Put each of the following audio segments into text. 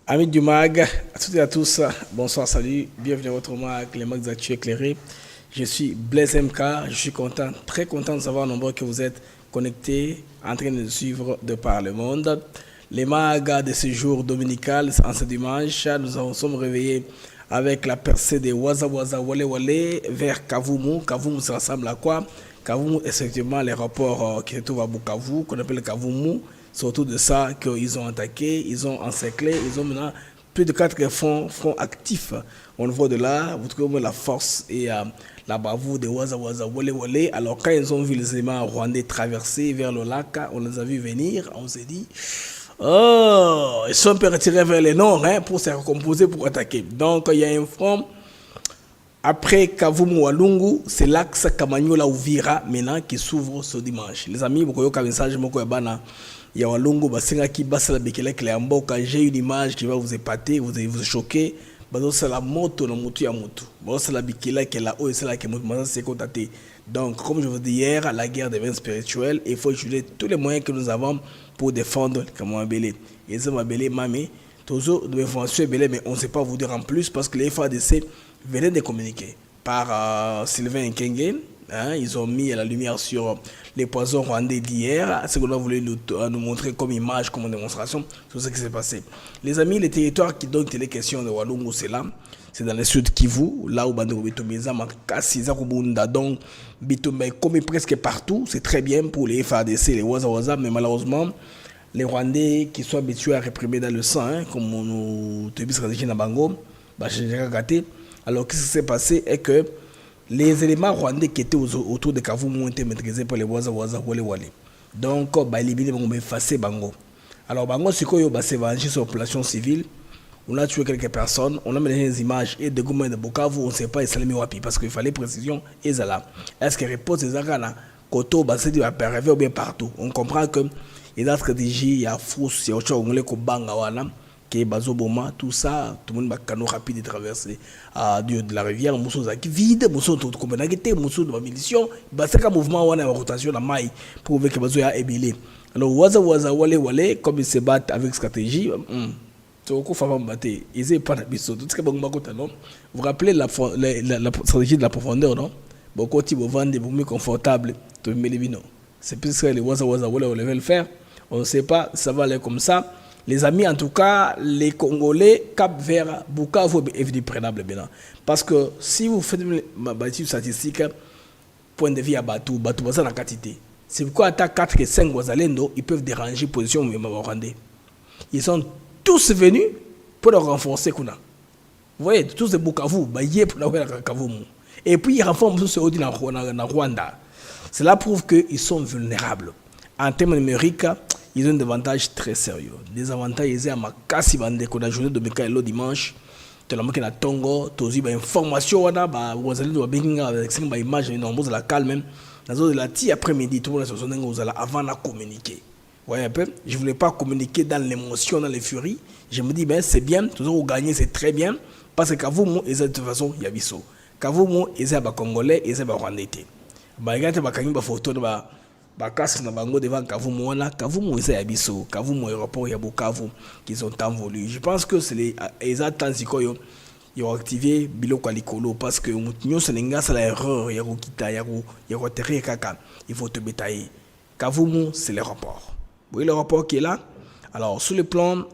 Amis du MAG, à toutes et à tous, bonsoir, salut, bienvenue à votre MAG, les MAG d'actu éclairés. Je suis Blaise MK, je suis content, très content de savoir nombreux que vous êtes connectés, en train de suivre de par le monde. Les MAG de ce jour dominical, en ce dimanche, nous sommes réveillés avec la percée des Waza Waza Wale Wale vers Kavumu. Kavumu, ça ressemble à quoi? Kavumu, effectivement, les rapports qui se trouvent à Bukavu, qu'on appelle Kavumu. C'est autour de ça qu'ils ont attaqué, ils ont encerclé, ils ont maintenant plus de 4 fronts actifs. Au niveau de là, vous trouvez la force et la bravoure des Waza Waza Wale Wale. Alors quand ils ont vu les éléments rwandais traverser vers le lac, on les a vus venir, on s'est dit, oh, ils sont un peu retirés vers le nord pour se recomposer, pour attaquer. Donc il y a un front. Après Kavumu Walungu, c'est l'axe Kamanyola Uvira maintenant qui s'ouvre ce dimanche. Les amis, beaucoup de message moko bana ya Walungu basenga ki basala bekele Cléambo. Quand j'ai une image qui va vous épater, vous choquer, bazo c'est la moto na mutu ya mutu. Bazo c'est la bikela qui est là haut et c'est là qui mutu c'est contaté. Donc comme je vous dis hier, la guerre devient spirituelle et il faut utiliser tous les moyens que nous avons pour défendre Kamwa Belé. Et ça m'a belé mamé. Toujours de l'information belé, mais on ne sait pas vous dire en plus parce que les FADC venaient de communiquer par Sylvain Nkenge. Ils ont mis la lumière sur les poisons rwandais d'hier. Ce qu'on a voulu nous montrer comme image, comme démonstration sur ce qui s'est passé. Les amis, les territoires qui donnent les questions de Walungu, c'est là. C'est dans le sud Kivu, là où Bandeko Bitomeza, Makasi, Zakubunda, donc Bitombe est commis presque partout. C'est très bien pour les FADC, les Waza Waza, mais malheureusement, les Rwandais qui sont habitués à réprimer dans le sang, comme on nous dit stratégie dans Bango, alors qu'est-ce qui s'est passé est que les éléments rwandais qui étaient autour de Kavumu ont été maîtrisés par les Waza Waza Wale Wale. Donc, éliminer Bango, effacer Bango. Alors Bango, c'est quoi, s'est vengé sur la population civile. On a tué quelques personnes, on a mis des images et des gourmets de Bukavu, on ne sait pas Islami Wapi parce qu'il fallait précision et là. Est-ce qu'il repose des arcanes Koto, c'est du arriver ou bien partout. On comprend que il y a une stratégie, il y a fausse, il y a autre chose, on est banga wana, qui est bazoboma, tout ça, tout le monde a un canot rapide de traverser de la rivière, mousson qui vide, mousson tout comme on a été, mousson de la milition, c'est un mouvement wana en rotation la maille pour voir que bazo ya ébélé. Alors Waza Waza Wale Wale, comme ils se battent avec stratégie, c'est beaucoup de battre, ils n'ont pas d'habitude. Tout ce que vous vous rappelez la stratégie de la profondeur, non? Beaucoup de vendre des mieux confortables, c'est plus que les Waza Waza Wale Wale veulent faire. On ne sait pas, ça va aller comme ça. Les amis, en tout cas, les Congolais, Cap Vert, Bukavu est venu prenable maintenant. Parce que si vous faites ma bâtisse statistique, point de vue à Batou, Batou, ça la quantité. C'est pourquoi à 4 et 5 Wazalendo, ils peuvent déranger position au Rwandais. Ils sont tous venus pour le renforcer. Vous voyez, tous les Bukavu, ils sont pour le Kavumu. Et puis ils renforcent ceux qui sont dans Rwanda. Cela prouve qu'ils sont vulnérables. En termes numériques, ils ont des avantages très sérieux. Des avantages, ils ont ma casse bandeko la journée de Mikaelo dimanche. Tu as la Tongo, tu as des informations, vous allez avec des images, vous allez calme. Dans la après-midi, tout le monde vous allez avant de communiquer. Vous voyez un peu, je ne voulais pas communiquer dans l'émotion, dans les furies. Je me dis, ben, c'est bien, toujours vous gagnez, c'est très bien. Parce que Kavumu, ils ont de toute façon, il y a Bisso. Kavumu, ils ont des Congolais, ils ont des Rwandais. Regardez, ils ont photo de Bakas na bango devant Kavumu wana Kavumu eza ya biso Kavumu aéroport ya Bukavu qu'ils ont tant voulu. Je pense que c'est les exactement sikoyo ils ont activé biloko likolo parce que mutinyo selenga c'est l'erreur ya kokita ya ko terre kaka il faut te bétailler. Kavumu c'est l'aéroport. Vous voyez l'aéroport qui est là. Alors sur le plan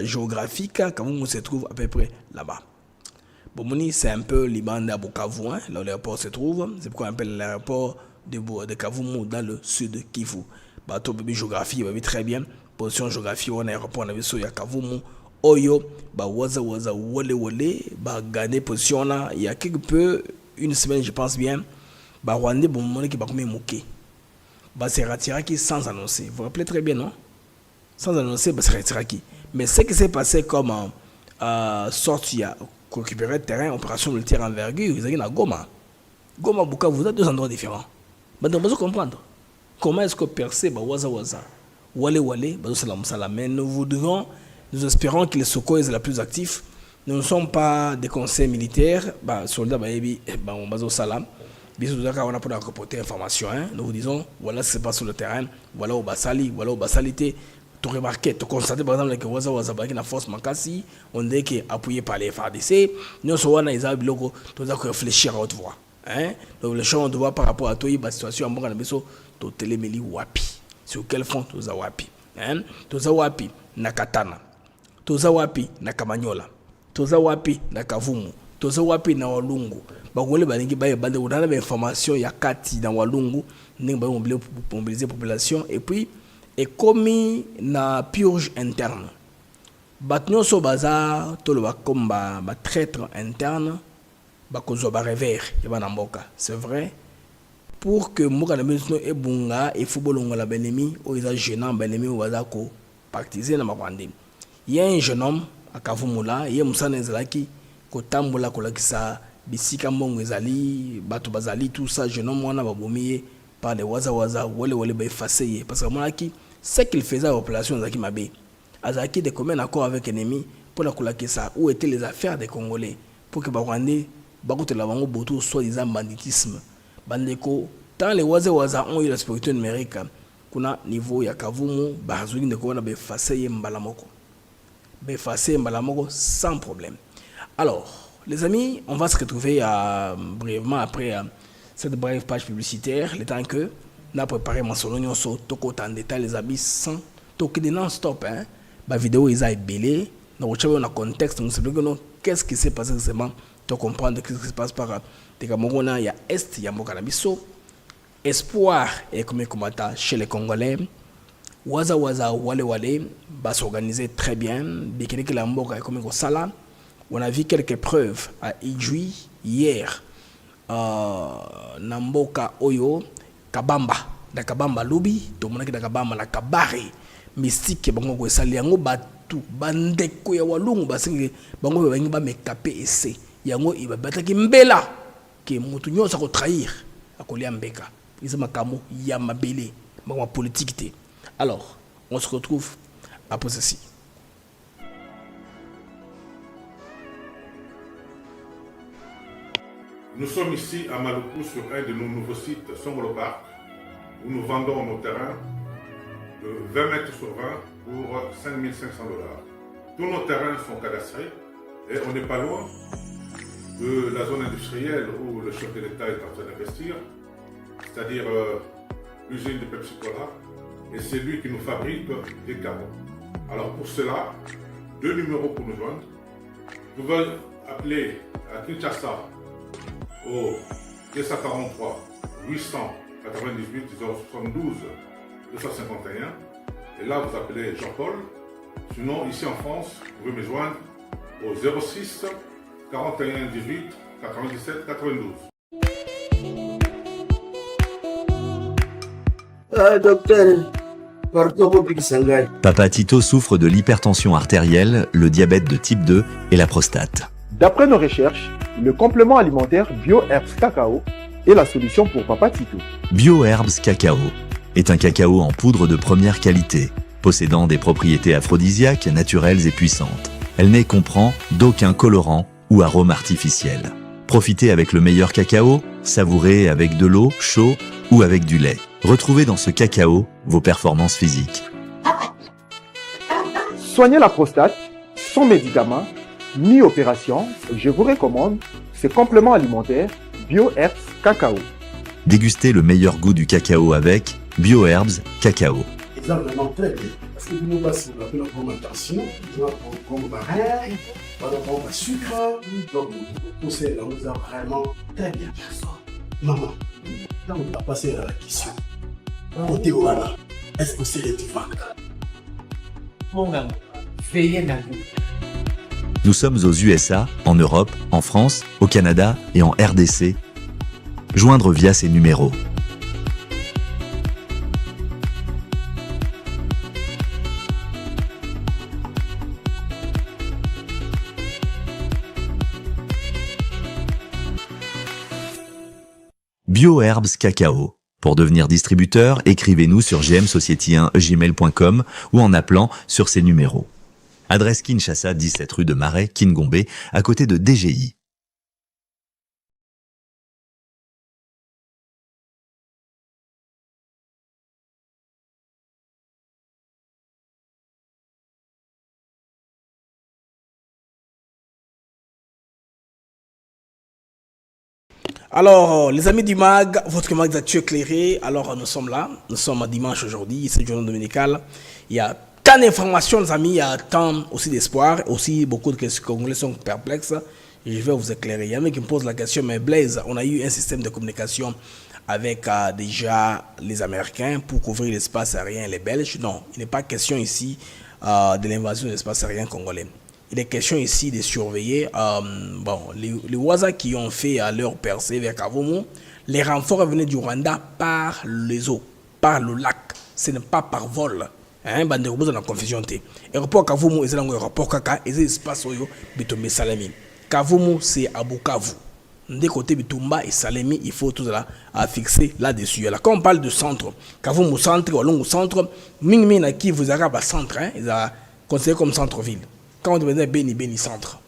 géographique Kavumu se trouve à peu près là-bas. Bomoni c'est un peu l'Ibanda Bukavu là où l'aéroport se trouve, c'est pourquoi on appelle l'aéroport de Kavumu dans le sud Kivu. Bateau bébé géographie, bah très bien. Position géographie, on a aéroport, on a vu ça, il y a Kavumu. Oyo, bah Waza Waza Wale Wale, bah gagner position là, il y a quelque peu, une semaine je pense bien, bah Rwandais, bon moment qui va comme moqué. Bah c'est Ratiraki sans annoncer. Vous vous rappelez très bien, non? Sans annoncer, bah c'est Ratiraki. Mais ce qui s'est passé comme sortie à récupérer le terrain, opération militaire envergure, ils ont à Goma. Goma, Bukavu, vous avez 2 endroits différents. Mais donc, vous comprendre comment est-ce que percer Waza Waza Wale Wale, mais nous espérons que les secours est la plus actif Nous ne sommes pas des conseils militaires. Soldats, on base au salam. On a pour reporter information. Nous vous disons, voilà ce qui se passe sur le terrain, voilà au Basali, voilà au Basalité. Tu remarques, tu constates par exemple que la force Makassi, on dit que appuyé par les FARDC, nous sommes dans les arbres, tu dois réfléchir à haute voix. Donc le champ de voix par rapport à toi, la situation en bon canabis, tu téléméli wapi. Sur quel front tu as wapi? Tu as wapi na Katana, tu as wapi na Kamanyola, tu as wapi na Kavumu, tu as wapi na Walungu. Bakole balingi baye bande on a l'information ya kati dans Walungu, ndenge ba mobiliser population et puis et commis na purge interne. Batnyo so baza to le bakomba ba traître interne ba kozo ba revers ya bana mboka. C'est vrai pour que mboka na biso e bunga e football la benemi o isa gênant benemi o baza ko partiser na makwande. Il y a un jeune homme à Kavumula, il y a musana ezalaki ko tambola ko lakisa bisika mbongo ezali bato bazali tout ça jeune homme wana babomiye par les waza wale ba effacer parce que monaki ce qu'il faisait à la population zaki mabe azaki de commun accord avec ennemi pour la kolakisa où étaient les affaires des Congolais pour que Rwandais bakotela bango boto soi-disant banditisme bandeko tant les waza ont eu la sécurité numérique kuna niveau ya Kavumu bazuli ndeko wana ba effacer mbala moko sans problème. Alors les amis, on va se retrouver brièvement après cette brève page publicitaire, le temps que nous avons préparé mon solonio sur toko en détail les habits sans toquer de non-stop. La vidéo est belée, nous avons un contexte, nous savons qu'est-ce qui s'est passé exactement, pour comprendre ce qui se passe par des Camerounais, il y a Est, il y a Mokanabiso. Espoir et comme combattant chez les Congolais. Waza wale va s'organiser très bien. Bikini que la mboka est comme Sala. On a vu quelques preuves à Idjoui hier. Namboka Oyo, Kabamba, da Kabamba Lubi, Tomonaki da Kabamba la Kabare, mystique bango ko sali yango batu bandeko ya walungu basingi bango bangi ba mekape ese. Yango iba bataki mbela ke mutu nyosa ko trahir akolia mbeka. Isa makamo ya mabele, bango politique té. Alors, on se retrouve après ceci. Nous sommes ici à Maluku sur un de nos nouveaux sites, Songolo Park, où nous vendons nos terrains de 20 mètres sur 20 pour 5 500 $. Tous nos terrains sont cadastrés et on n'est pas loin de la zone industrielle où le chef de l'État est en train d'investir, c'est-à-dire l'usine de Pepsi Cola, et c'est lui qui nous fabrique des carreaux. Alors pour cela, 2 numéros pour nous joindre. Vous pouvez appeler à Kinshasa au 243 898 072 251 et là vous appelez Jean-Paul. Sinon ici en France vous pouvez me joindre au 06 41 18 97 92. Docteur, Papa Tito souffre de l'hypertension artérielle, le diabète de type 2 et la prostate. D'après nos recherches, le complément alimentaire BioHerbs Cacao est la solution pour Papa Tito. BioHerbs Cacao est un cacao en poudre de première qualité, possédant des propriétés aphrodisiaques, naturelles et puissantes. Elle n'est comprend d'aucun colorant ou arôme artificiel. Profitez avec le meilleur cacao, savourez avec de l'eau, chaud ou avec du lait. Retrouvez dans ce cacao vos performances physiques. Soignez la prostate, sans médicaments, ni opération, je vous recommande ce complément alimentaire BioHerbs Cacao. Dégustez le meilleur goût du cacao avec BioHerbs Cacao. C'est vraiment très bien. Parce que nous passons la fermentation, nous avons baril, nous avons sucre, donc tout ça, nous avons vraiment très bien. Maman, là on va passer à la question. Côté Ouana, est-ce que c'est le divan? Mon gars, veillez la vie. Nous sommes aux USA, en Europe, en France, au Canada et en RDC. Joindre via ces numéros. BioHerbs Cacao. Pour devenir distributeur, écrivez-nous sur gmsociety1gmail.com ou en appelant sur ces numéros. Adresse Kinshasa, 17 rue de Marais, Kingombe, à côté de DGI. Alors, les amis du MAG, votre MAG d'actu éclairé. Alors, nous sommes là. Nous sommes à dimanche aujourd'hui. C'est le journal dominical. Il y a tant d'informations, les amis. Il y a tant aussi d'espoir. Aussi, beaucoup de questions congolais sont perplexes. Et je vais vous éclairer. Il y a un mec qui me pose la question, mais Blaise, on a eu un système de communication avec déjà les Américains pour couvrir l'espace aérien, les Belges. Non, il n'est pas question ici de l'invasion de l'espace aérien congolais. Il est question ici de surveiller les Waza qui ont fait leur percée vers Kavumu. Les renforts venaient du Rwanda par les eaux, par le lac. Ce n'est pas par vol. Bande dans la confusion. L'aéroport Kavumu est un aéroport Kaka et c'est l'espace Oyo Bitombe Salemi. Kavumu c'est à Bukavu. Des côtés Bitumba et Salemi, il faut tout cela à fixer là-dessus. Alors quand on parle de centre, Kavumu centre, Walungu centre, Mingmina qui vous arabes à centre, ils sont considérés comme centre-ville. Quand on devenait Beni centre,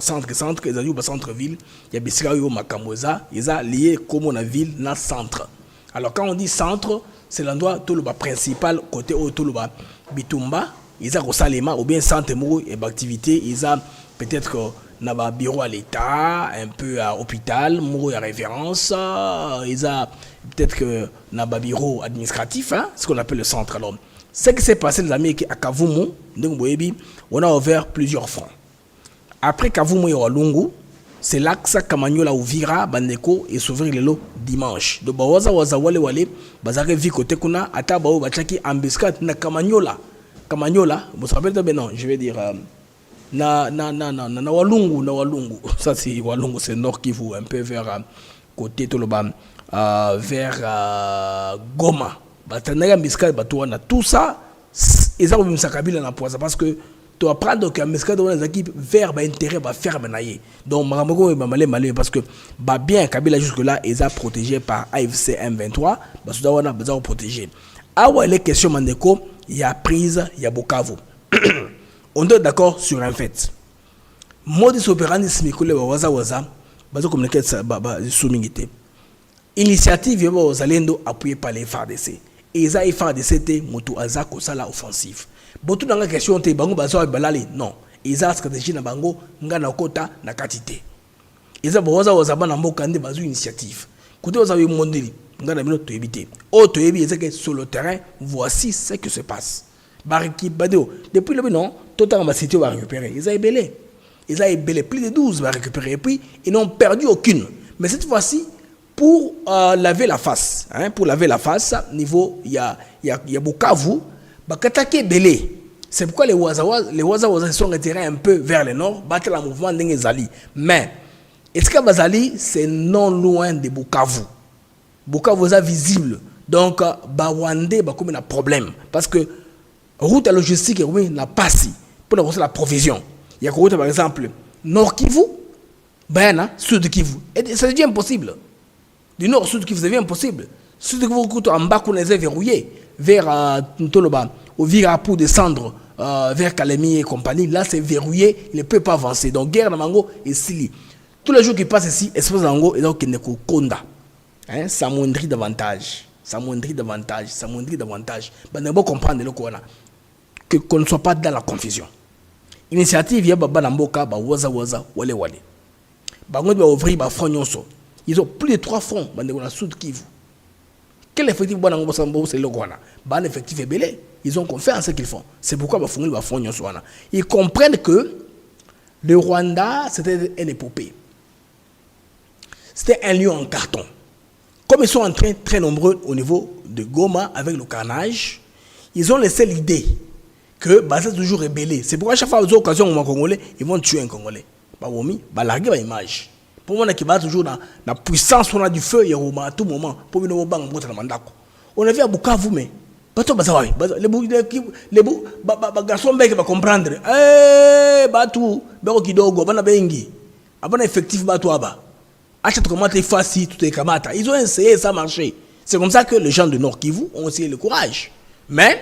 centre, ils ont eu centre-ville, il y a Bissirayo Makamoza, ils ont lié comme la ville dans centre. Alors quand on dit centre, c'est l'endroit tout le principal côté où tout le Bitumba, ils ont Salema ou bien centre et d'activité, ils ont peut-être un bureau à l'État, un peu à l'hôpital, à référence, ils ont peut-être que un bureau administratif, ce qu'on appelle le centre. Alors, ce qui s'est passé, les amis, à Kavumu, on a ouvert plusieurs fronts. Après Kavumu et Walungu, c'est l'axe Kamanyola Ouvira, Bandeko et s'ouvrir le lot dimanche. Donc, Bawaza Wale, Bazare vi côté Kuna, Atabao Bachaki, embuscade na Kamanyola. Kamanyola, vous vous rappelez de non, je vais dire, na Walungu. Ça, c'est Walungu, c'est Nord Kivu, un peu vers côté Toloba, vers Goma. Tout ça, ils ont mis ça parce que tu vas prendre que équipes vers l'intérêt va faire menailler. Donc parce que bien Kabila jusque là ils ont protégé par AFC M23, parce que on a besoin de protéger. Ah ouais, les questions Mandeko, il y a prise, il y a Bukavu. On est d'accord sur un fait. Modus operandi simikole waza bazo communiquer ça soumingité. Initiative aux Zalendo appuyée par les FARDC. Et ça les FARDC moto azako sala offensive. Botu dans la question te bango bazo balali non. Ils ont stratégie na bango ngana kota na katité. Ils ont waza bana mboka nde bazo initiative. Côté waza yo mondeli ngana bino to éviter. O to ébi ezeke sur le terrain, voici ce qui se passe. Bariki Badeo depuis le non, tout en cité va récupérer. Ils ont ébélé. Ils ont ébélé plus de 12 va récupérer et puis ils n'ont perdu aucune. Mais cette fois-ci pour laver la face, pour laver la face, niveau il y a Bukavu, bakatake belé. C'est pourquoi les Waza sont retirés un peu vers le nord, battre le mouvement d'Engezali. Mais est-ce que Bazali c'est non loin de Bukavu? Bukavu est visible. Donc Bawande ba comme un problème parce que route à logistique n'a pas si pour la provision. Il y a route par exemple Nord Kivu, Bayana, Sud Kivu. Et ça devient impossible. Du nord au sud qui vous devient impossible. Sud qui vous coûte en bas qu'on les a verrouillés vers Ntoloba, ou Vira pour descendre vers Kalemi et compagnie. Là c'est verrouillé, il ne peut pas avancer. Donc guerre de Mango et Sili. Tous les jours qui passent ici, espace Mango et donc il ne Konda. Ça moindrit davantage. Ça moindrit davantage. Ben on comprendre le Kona que qu'on ne soit pas dans la confusion. Initiative ya baba Namboka ba waza wale. Bango ba ouvrir ba front nyonso. Ils ont plus de 3 fronts dans la Sud Kivu. Quel effectif c'est le Rwanda? Ban effectif est belé. Ils ont confiance en ce qu'ils font. C'est pourquoi ils comprennent que le Rwanda c'était une épopée. C'était un lieu en carton. Comme ils sont en train très nombreux au niveau de Goma avec le carnage, ils ont laissé l'idée que c'est toujours rébellé. C'est pourquoi à chaque fois aux occasions où Congolais, ils vont tuer un Congolais. Larguer l'image. Pour moi, qui va toujours dans la puissance, on a du feu, il y a à tout moment. Pour nous, on a vu à Bukavu, mais les garçons vont comprendre. Eh, Batou, Kidogo, Banabengi, Abana effectif Batouaba. Achète comment t'es facile, tout est kamata. Ils ont essayé, ça marchait. C'est comme ça que les gens de Nord Kivu ont essayé le courage. Mais,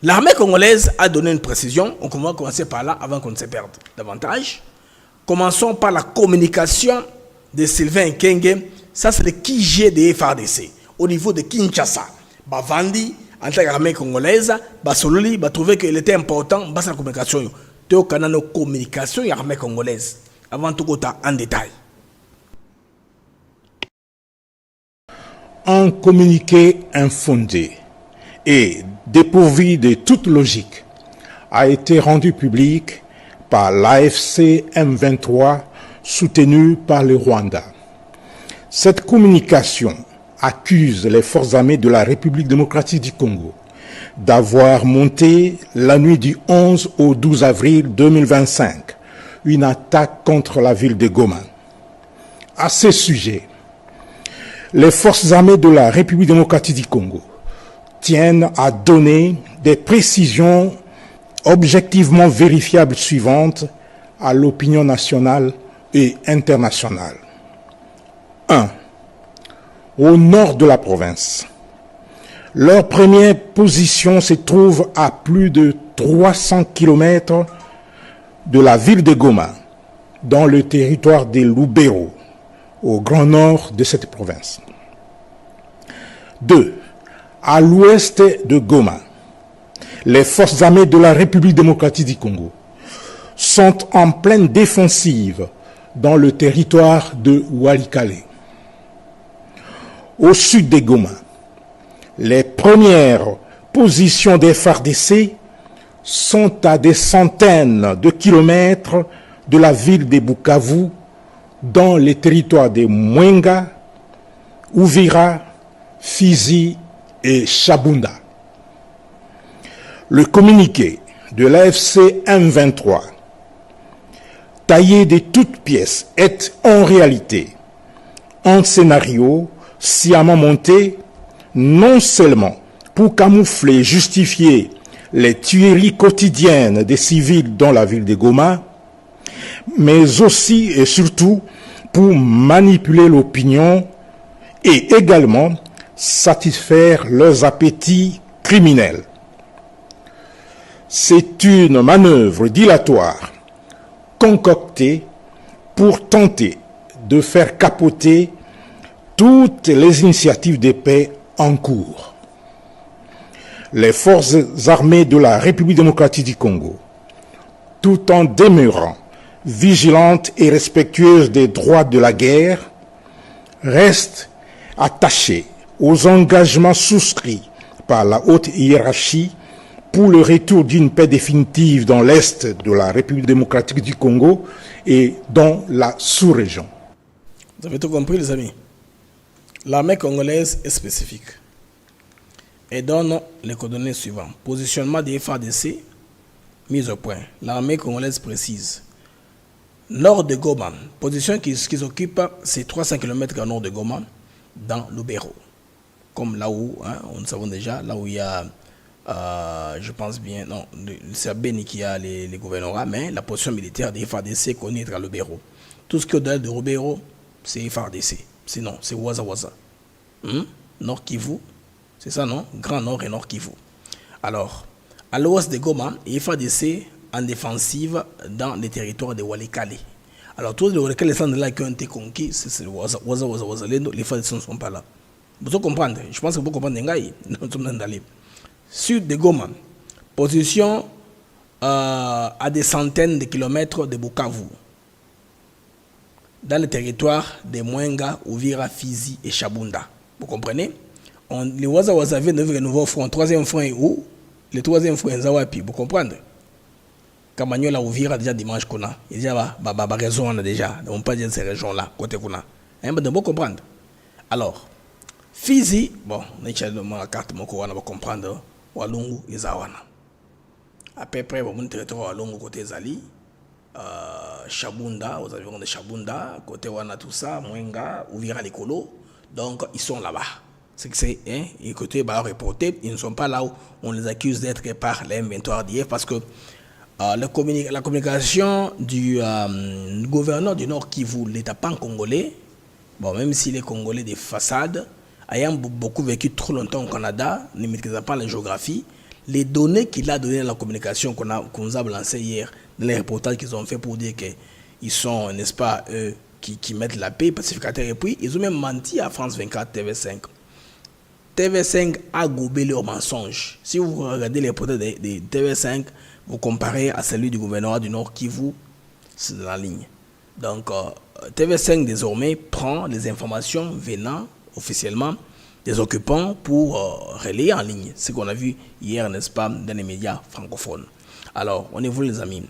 L'armée congolaise a donné une précision. On va commencer par là avant qu'on ne se perde davantage. Commençons par la communication de Sylvain Kenge. Ça, c'est le QG des FARDC. Au niveau de Kinshasa, Bavandi, en tant qu'armée congolaise, Basololi, va trouver qu'il était important dans la communication. Théo Kanano communication et armée congolaise. Avant tout, en détail. Un communiqué infondé et dépourvu de toute logique a été rendu public par l'AFC M23 soutenu par le Rwanda. Cette communication accuse les forces armées de la République démocratique du Congo d'avoir monté la nuit du 11 au 12 avril 2025 une attaque contre la ville de Goma. À ce sujet, les forces armées de la République démocratique du Congo tiennent à donner des précisions objectivement vérifiables suivantes à l'opinion nationale et internationale. 1. Au nord de la province, leur première position se trouve à plus de 300 km de la ville de Goma, dans le territoire de Lubero, au grand nord de cette province. 2. À l'ouest de Goma, les forces armées de la République démocratique du Congo sont en pleine défensive dans le territoire de Walikale. Au sud de Goma, les premières positions des FARDC sont à des centaines de kilomètres de la ville de Bukavu, dans les territoires de Mwenga, Uvira, Fizi et Shabunda. Le communiqué de l'AFC M23, taillé de toutes pièces, est en réalité un scénario sciemment monté, non seulement pour camoufler et justifier les tueries quotidiennes des civils dans la ville de Goma, mais aussi et surtout pour manipuler l'opinion et également satisfaire leurs appétits criminels. C'est une manœuvre dilatoire concoctée pour tenter de faire capoter toutes les initiatives de paix en cours. Les forces armées de la République démocratique du Congo, tout en demeurant vigilantes et respectueuses des droits de la guerre, restent attachées aux engagements souscrits par la haute hiérarchie pour le retour d'une paix définitive dans l'Est de la République démocratique du Congo et dans la sous-région. Vous avez tout compris, les amis. L'armée congolaise est spécifique et donne les coordonnées suivantes. Positionnement des FARDC, mise au point. L'armée congolaise précise. Nord de Goma, position qu'ils occupent, c'est 300 km au nord de Goma, dans Lubero. Comme là où, nous savons déjà, là où il y a, je pense bien, non, c'est à Beni qui a les gouvernements, mais la position militaire des FARDC connue être à Lubero. Tout ce qui est au-delà de Lubero, c'est FARDC. Sinon, c'est Waza Waza. Nord Kivu, c'est ça, non? Grand Nord et Nord Kivu. Alors, à l'ouest de Goma, il FARDC en défensive dans les territoires de Walikale. Alors, tous les Walikale sont là qui ont été conquis, c'est le Waza Waza. Les FARDC ne sont pas là. Vous pouvez comprendre, je pense que vous comprenez. Nous sommes dans les sud de Goma, position à des centaines de kilomètres de Bukavu, dans le territoire de Mwenga, Uvira, Fizi et Shabunda. Vous comprenez? Les Waza Waza viennent d'ouvrir un nouveau front. Troisième front est où? Le troisième front est Zawapi. Vous comprenez? Kamagnola, Uvira, déjà dimanche qu'on a. Il y a des raisons déjà. On ne peut pas dire ces régions-là, côté qu'on a. Vous comprenez? Alors, Fizi, bon, on a la carte, on va comprendre. Walungu et Zawana. À peu près, on territoire Walungu côté Zali. Shabunda, aux environs de Shabunda, côté Wana tout ça, Mwenga, Uvira Lekolo. Donc ils sont là-bas. C'est que c'est, et côté reporté, ils ne sont pas là où on les accuse d'être par les M23 d'hier parce que la communication du gouverneur du Nord Kivu, l'État pan-congolais, bon, même s'il est congolais de façade, ayant beaucoup vécu trop longtemps au Canada, ne maîtrisant pas la géographie, Les données qu'il a données dans la communication qu'on nous a lancée hier, dans les reportages qu'ils ont fait pour dire qu'ils sont, n'est-ce pas, eux, qui mettent la paix, pacificateurs, et puis ils ont même menti à France 24, TV5. TV5 a gobé leurs mensonges. Si vous regardez les reportages de TV5, vous comparez à celui du gouvernement du Nord Kivu, c'est dans la ligne. Donc, TV5 désormais prend les informations venant officiellement des occupants pour relayer en ligne. Ce qu'on a vu hier, n'est-ce pas, dans les médias francophones. Alors, on est vous les amis.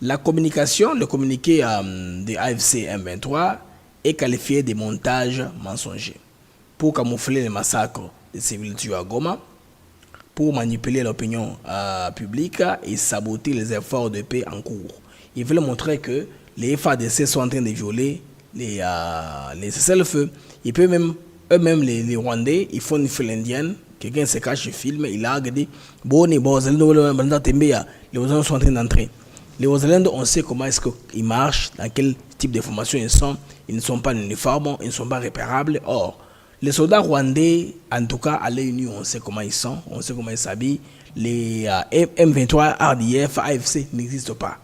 La communication, le communiqué de AFC M23 est qualifié de montage mensonger pour camoufler les massacres des civils tués à Goma, pour manipuler l'opinion publique et saboter les efforts de paix en cours. Ils veulent montrer que les FARDC sont en train de violer les cessez-le-feu. Et puis eux-mêmes, les Rwandais, ils font une file indienne. Quelqu'un se cache, il filme, il a regardé. Les Rwandais sont en train d'entrer. Les Rwandais, on sait comment est-ce qu'ils marchent, dans quel type de formation ils sont. Ils ne sont pas en uniforme, ils ne sont pas repérables. Or, les soldats rwandais, en tout cas, à l'ONU, on sait comment ils sont, on sait comment ils s'habillent. Les M23, RDF, AFC n'existent pas.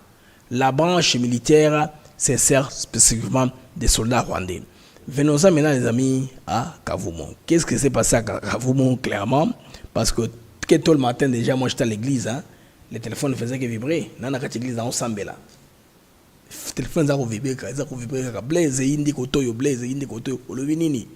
La branche militaire se sert spécifiquement des soldats rwandais. Venons-en maintenant, les amis, à Kavumu. Qu'est-ce qui s'est passé à Kavumu, clairement? Parce que tôt le matin, déjà, moi j'étais à l'église, hein, les téléphones ne faisaient que vibrer. Dans la église, dans le là. Les téléphones ont vibré, ils ont vibré. Blaise, indi kotoyo, blaise, indi kotoyo, le vinini.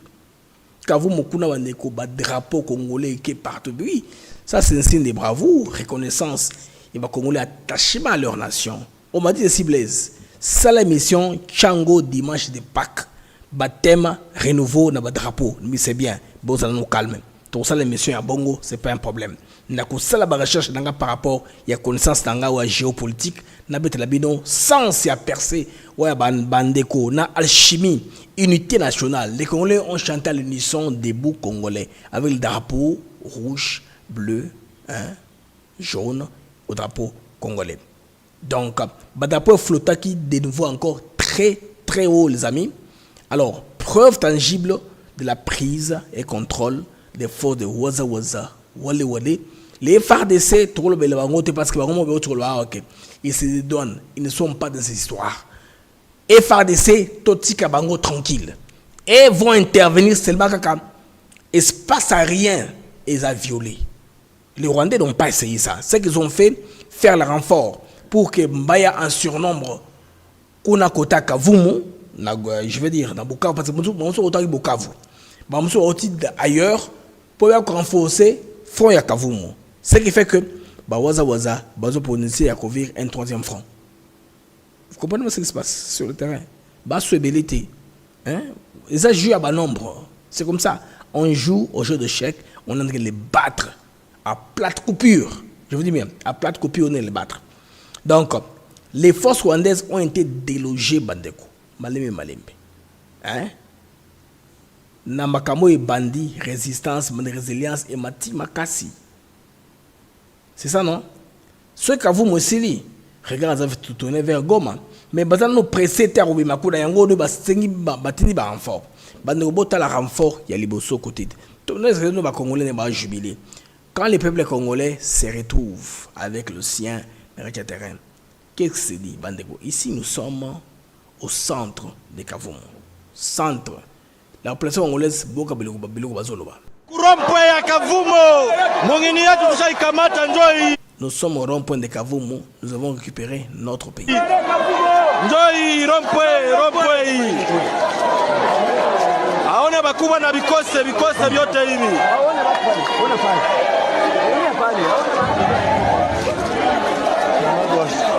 Kavumu, kuna bandeko, drapeau congolais qui est partout. Oui, ça c'est un signe de bravoure, reconnaissance. Et les Congolais attachement à leur nation. On m'a dit ici, Blaise, c'est la mission Tchango dimanche de Pâques. Baptême, renouveau, na drapeau. Mais c'est bien, bon, ça nous calme. Tout ça, les missions à Bongo, c'est pas un problème. N'a que ça la recherche par rapport à la connaissance ou à géopolitique, n'a pas la bino sans s'y apercer, ouais, bandeko, na alchimie, unité nationale. Les Congolais ont chanté à l'unisson debout congolais avec le drapeau rouge, bleu, hein, jaune au drapeau congolais. Donc, le drapeau flottant qui de nouveau encore très très haut, les amis. Alors, preuve tangible de la prise et contrôle des forces de Waza Waza, Wale Wale. Les FARDC, parce que ils se donnent, ils ne sont pas dans ces histoires. Et FARDC, Totika Bango tranquille. Et vont intervenir seulement quand il se passe à rien, ils ont violé. Les Rwandais n'ont pas essayé ça. Ce qu'ils ont fait, faire le renfort pour que Mbaya en surnombre, Kuna Kota Kavumu, je veux dire, dans Bukavu, parce que nous sommes autant que Bukavu. Nous sommes ailleurs pour renforcer front ya Kavumu. Ce qui fait que Waza Waza, pour essayer à couvrir un troisième front. Vous comprenez ce qui se passe sur le terrain? Souébélité. Ils ont joué à bas nombre. C'est comme ça. On joue au jeu de chèques, on est en train de les battre à plate coupure. Je vous dis bien, à plate coupure, on est les battre. Donc, les forces rwandaises ont été délogées, Bandeko. Malembe. Hein? Namakamo et Bandi, résistance, résilience et Mati Makasi. C'est ça, non? Ce que vous m'oscillez, regardez, vous avez tourné vers Goma. Mais vous avez pressé terre ou bimakou, yango de batini ba renfort. Bandeko bota la renfort, il y a les bosso côté. Tournez nous ba Congolais ne ba jubilé. Quand les peuples congolais se retrouvent avec le sien, terrain, qu'est-ce que c'est dit, Bandeko? Ici, nous sommes au centre de Kavumu. Centre. La population congolaise, boka biloko bazoloba. Nous sommes au rond-point de Kavumu, nous avons récupéré notre pays.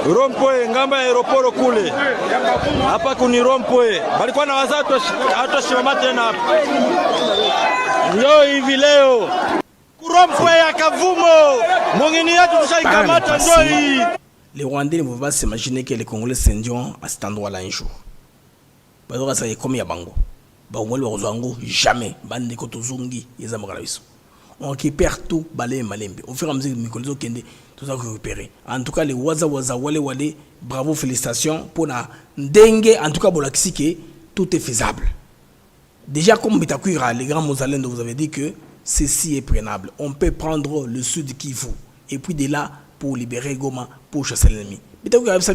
Rompwe ngamba aeroporo kule hapa kuni rompwe balikuwa na wazatu hatoshimama tena hapa ndio hivi leo rompwe ya Kavumu mongini yetu tushaikamata ndio hii. Les Rwandais ne peuvent pas s'imaginer que les Congolais s'indiront à cet endroit-là un jour. Parce que ça est comme Yabango. Bangoli Rozango jamais bande kotozungi yezamaka biso. On récupère tout balé malembe. Au fur et à mesure que Mikolizo Kende tout ça récupéré. En tout cas les Waza Waza Wale Wale, bravo, félicitations pour la dengue. En tout cas pour que tout est faisable. Déjà comme Bitakuira, les grands Mozalènes vous avez dit que ceci est prenable. On peut prendre le sud Kivu et puis de là pour libérer Goma, pour chasser l'ennemi. Mais tu as vu ça,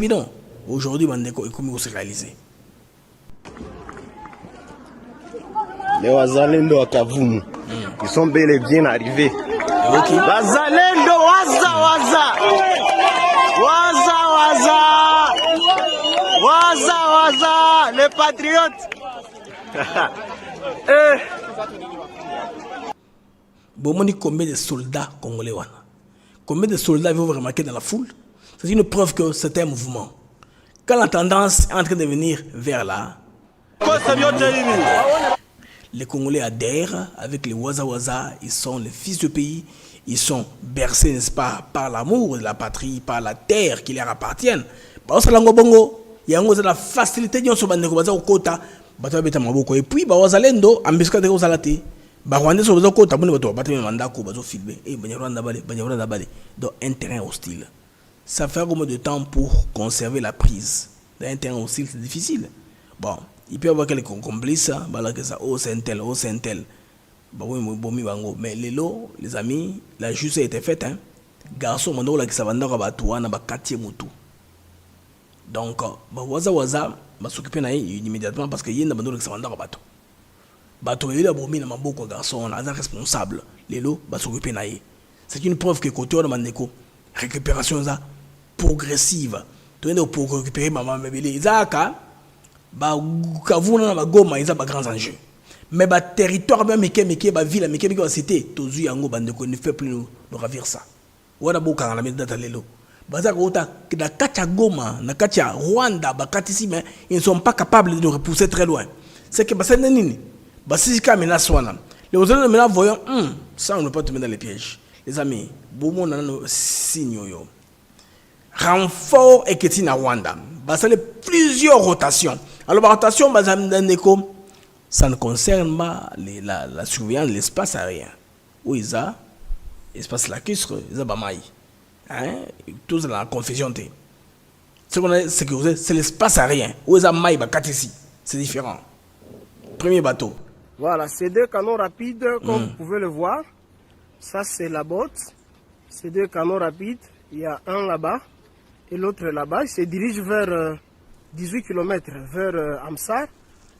aujourd'hui, Bandeko est comme se réaliser. Les Wazalendo à Kavumu, ils sont bel et bien arrivés. Okay. Wazalendo, Waza, les patriotes. Bon, combien de soldats congolais? Combien de soldats vous remarquer dans la foule? C'est une preuve que c'est un mouvement. Quand la tendance est en train de venir vers là, les Congolais adhèrent avec les Waza. Ils sont les fils du pays. Ils sont bercés, n'est-ce pas, par l'amour de la patrie, par la terre qui leur appartient. Il y a la facilité de se kota. Et puis, Wazalendo, ambisca de Wazalati. Rwandais sont aux côtés, donc un terrain hostile. Ça fait combien de temps pour conserver la prise d'un terrain hostile? C'est difficile. Bon, il peut y avoir quelques complices, c'est un tel. Mais les amis, la justice a été faite. Garçon, qui s'est donc, Waza va s'occuper immédiatement parce qu'il y a un qui s'est bateau il a bomi na maboko garçon on est responsable lelo ba s'occuper naïe. C'est une preuve que côté de Mandeko récupération ça progressive to endo pour récupérer maman mebele izaka ba kavuna na Goma ils a ba grands enjeux mais ba territoire même meke ba ville meke ba cité tozu yango bandeko ne fait plus nous ravir ça wana boka na medata lelo baza kota na kacha Goma na kacha Rwanda ba katisi mais ils ne sont pas capables de repousser très loin. C'est que basé nini si menace les autres maintenant voyons ça on ne peut pas tomber dans les pièges. Les amis, bon on a nos signes renfort et que na Rwanda. Ça plusieurs rotations. Alors la rotation ça ne concerne pas la surveillance de l'espace aérien. Où ils a espace lacustre, ils a bamaï. Tous dans la confusion. Ce qu'on a sécurisé, c'est l'espace aérien. Où ils a maï bakatisi. C'est différent. Premier bateau. Voilà, c'est deux canons rapides, comme vous pouvez le voir. Ça, c'est la botte. C'est deux canons rapides. Il y a un là-bas et l'autre là-bas. Il se dirige vers 18 km, vers Amsar.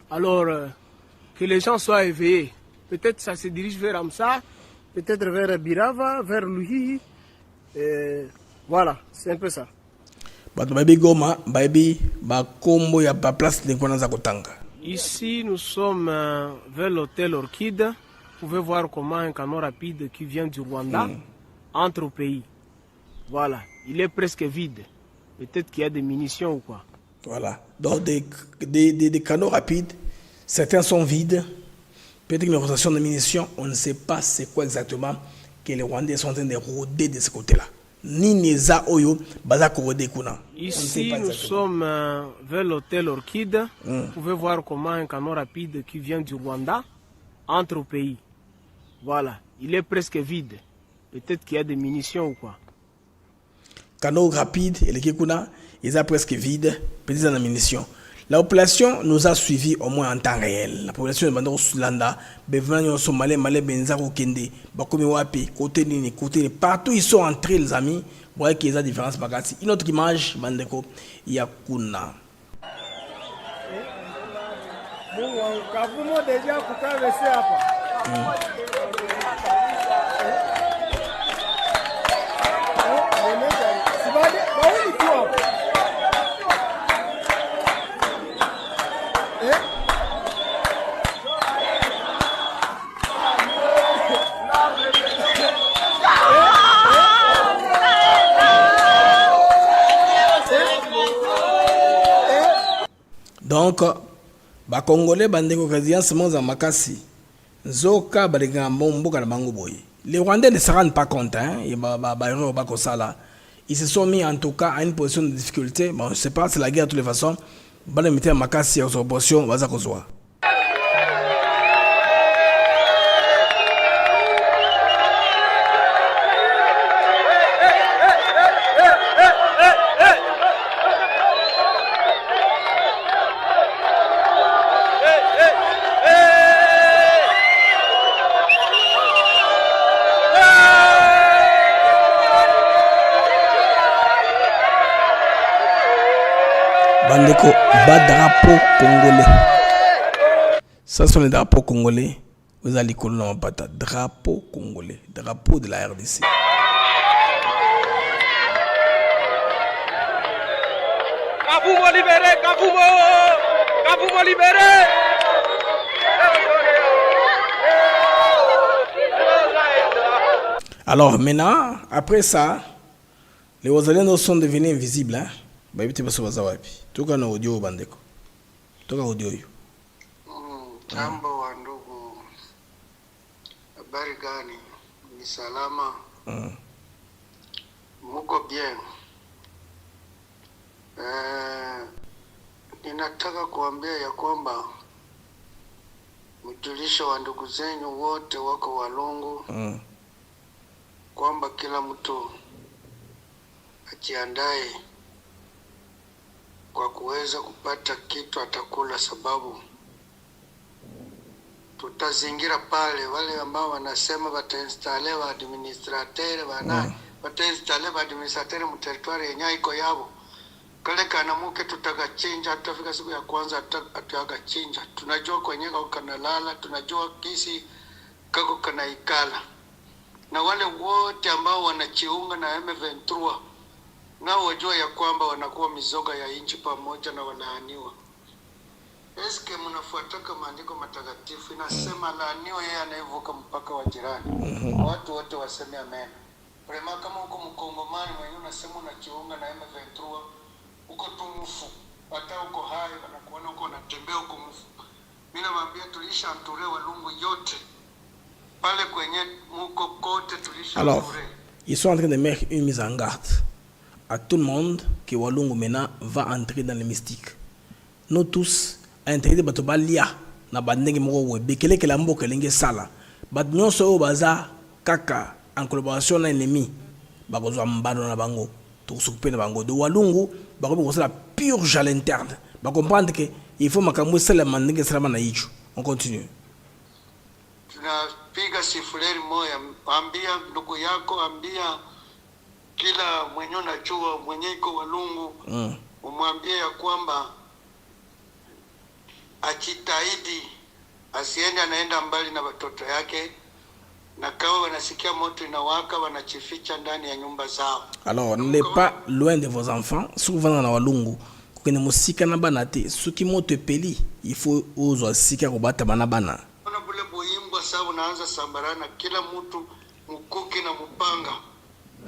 Alors, que les gens soient éveillés. Peut-être ça se dirige vers Amsar, peut-être vers Birava, vers Luhi. Voilà, c'est un peu ça. Ici, nous sommes vers l'hôtel Orchide. Vous pouvez voir comment un canon rapide qui vient du Rwanda entre au pays. Voilà, il est presque vide. Peut-être qu'il y a des munitions ou quoi. Voilà, donc des canons rapides, certains sont vides. Peut-être une rotation de munitions, on ne sait pas c'est quoi exactement que les Rwandais sont en train de rôder de ce côté-là. Ici, nous sommes vers l'hôtel Orchide. Vous pouvez voir comment un canon rapide qui vient du Rwanda entre au pays. Voilà, il est presque vide. Peut-être qu'il y a des munitions ou quoi. Canon rapide, et le Kikuna, il est presque vide. Peut-être qu'il y a des munitions. La population nous a suivis au moins en temps réel. La population de Bandoro Sulanda, Bevanyo, Somalais, Malais, Benzaro, Kende, Bakomi Wapi, côté Nini, partout ils sont entrés, les amis. Vous voyez qu'il y a des différences. Une autre image, Bandeko, il y a Kuna. Donc, les Congolais bandeko kazian semence en makasi. Zoka balinga mboka na bango boy. Les Rwandais ne se rendent pas compte ils se sont mis en tout cas à une position de difficulté. Bon, je sais pas, c'est la guerre de toutes les façons. Bale mettre makasi en opposition baza kozwa. bandeko bas drapeau congolais. Ça sont les drapeaux congolais. Vous allez coller dans ma drapeau congolais, drapeau de la RDC. Kavumo libéré, Kavumo libéré. Alors maintenant, après ça, les Wazalendo sont devenus invisibles. Hein? Toka na audio bandeko. Toka audio yo. Jambo wa ndugu, habari gani? Ni salama? Muko bien? Ninataka kuambia ya kwamba mjulisho wa ndugu zenyu wote wako Walungu kwamba kila mtu ajiandae kwa kuweza kupata kitu atakula, sababu tutazingira pale. Wale ambao wanasema watainstale wa administrateur watainstale wa administrateur mu territoire yenye iko yabo, kale kana muke tutagachinja. Tutafika siku ya kwanza tutagachinja. Tunajua kwenye kanalala, tunajua kisi kako kanaikala, na wale wote ambao wanachiunga na M23 nao wajua ya kwamba wanakuwa mizoga ya inchi pamoja na walaaniwa. Eske mnafuataka maandiko matakatifu inasema laaniwa yeye anayevuka mpaka wa jirani. Watu wote waseme amen. Prema kama uko mkongomani mwenyewe unasema unajiunga na M23, uko tumufu, hata uko hai wanakuona uko unatembea uko mfu. Mimi nawaambia tulisha anture Walungu yote. Pale kwenye muko kote tulisha anture. Alors, ils sont en train de mettre une mise en garde à tout le monde que Walungu maintenant va entrer dans le mystique. Nous tous intérêt bato balia na bandenge moko we bekele ke la mboka lenge sala bat nyonso o baza kaka en collaboration na ennemi bakozwa mbano na bango to s'occuper na bango de Walungu bakobi ko la purge à l'interne ba comprendre que il faut makambo sala mandenge sala na yicho. On continue. Tunapiga sifuleri moya, ambia ndugu yako, ambia kila mwenye unajua mwenye iko Walungu, umwambie ya kwamba ajitahidi asiende anaenda mbali na watoto yake, na kama wanasikia moto inawaka wanachificha ndani ya nyumba zao. Alors, n'allez pas loin de vos enfants. Souvent na Walungu kwenye musika na bana te suki moto peli, il faut ozo sika kubata bana bana. Kuna bule boimbo sababu unaanza sambarana kila mtu mkuki na mpanga.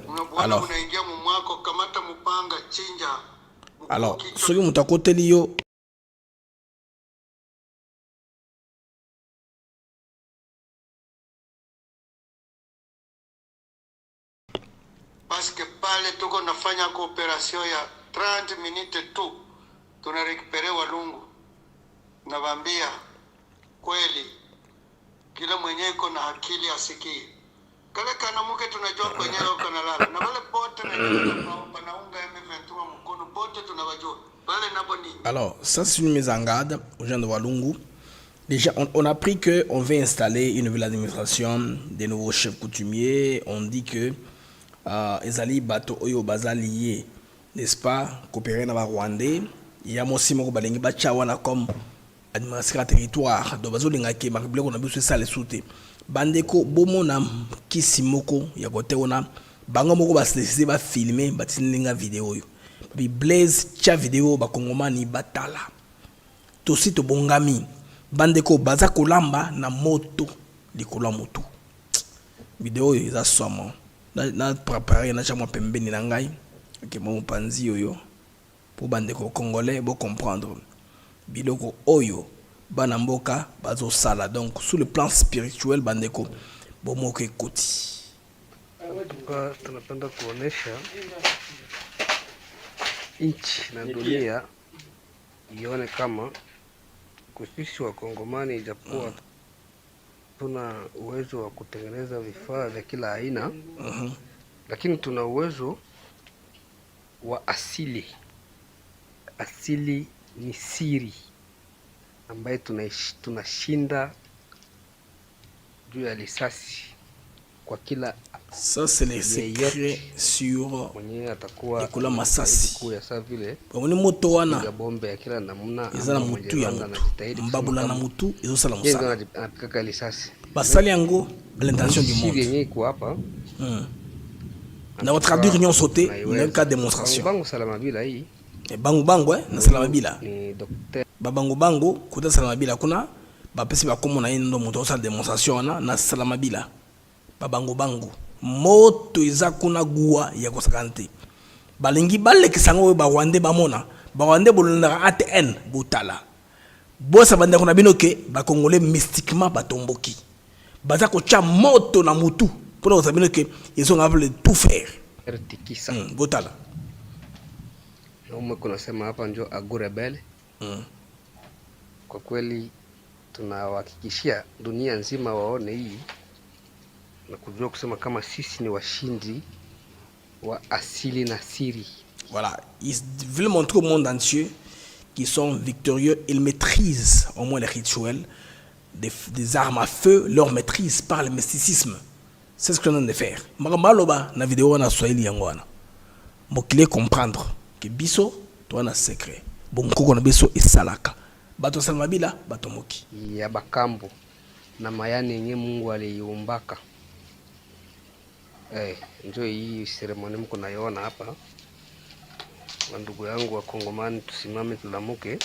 Unabuona unaingia mumwako, kamata mpanga, chinja. Alors, soki mutakoteli yo parce que pale tuko nafanya kooperasyon ya 30 minutes tu tunarekipere Walungu. Nabambia kweli kila mwenye iko na akili asikie. Kale kana muke tunajua kwenye wako nalala. Na wale pote wanaunga M23 mkono pote tunawajua. Wale nabo ni. Alors, ça c'est une mise en garde aux gens de Walungu. Déjà, on a appris qu'on veut installer une nouvelle administration, des nouveaux chefs coutumiers. On dit que ezali bato oyo bazalié, n'est-ce pas, coopérer na Rwandais. Il y a aussi moko balengi bacha wana comme administrateur territoire. Donc bazolinga ke makabile ko na biso sale soute. Bandeko bomona kisimoko ya kote ona bango moko basese ba filmer batininga vidéo yo. Bi Blaise cha vidéo ba kongomani batala. Tosi to bongami. Bandeko baza kolamba na moto likola moto. Vidéo yo za somo. Na préparer na chamwa pembeni na ngai ke mo panzi yoyo pour bandeko congolais bo comprendre biloko oyo bana mboka bazo sala. Donc sur le plan spirituel bandeko bo moke koti tunapenda kuonesha nchi na dunia ione kama kusisi wa Kongomani ijapokuwa tuna uwezo wa kutengeneza vifaa vya kila aina, lakini tuna uwezo wa asili. Asili ni siri ambaye tunashinda juu ya risasi kwa kila ça c'est les secrets sur Nicolas Masasi. Bamoni moto wana bombe ya kila namna ezala mutu ya mutu mbabula na mutu ezosala musala anapika lisasi basali yango l'intention du monde yenye iko hapa na votre traduire union sauté na cas démonstration bango salama bila hii bango bango na salama bila ni docteur babango bango kuta salama bila kuna bapesi bakomo na ye ndo moto osala démonstration wana na salama bila babango bango moto eza kuna guwa ya kosakante balingi balekisa ngo Barwandais bamona Barwandais bolonaka ATN botala bosa banda kuna binoke ba congolais mystiquement batomboki baza kocha moto na mutu pour que sabino que ils ont appelé tout faire tikisa botala na kuna sema hapa njo agurebele kwa kweli tunawahakikishia dunia nzima waone hii na kujua kusema kama sisi ni washindi wa asili na siri. Voilà, ils veulent montrer au monde entier qu'ils sont victorieux, ils maîtrisent au moins les rituels des armes à feu, leur maîtrise par le mysticisme. C'est ce que nous avons de faire. Maloba na vidéo na Swahili yangwana. Mokile comprendre que biso to na secret. Bon koko na biso esalaka. Bato salmabila bato moki. Ya bakambo na mayani yenye Mungu aliumbaka. Ndio hii ceremony mko naiona hapa. Wandugu yangu wa Kongomani, tusimame tulamuke,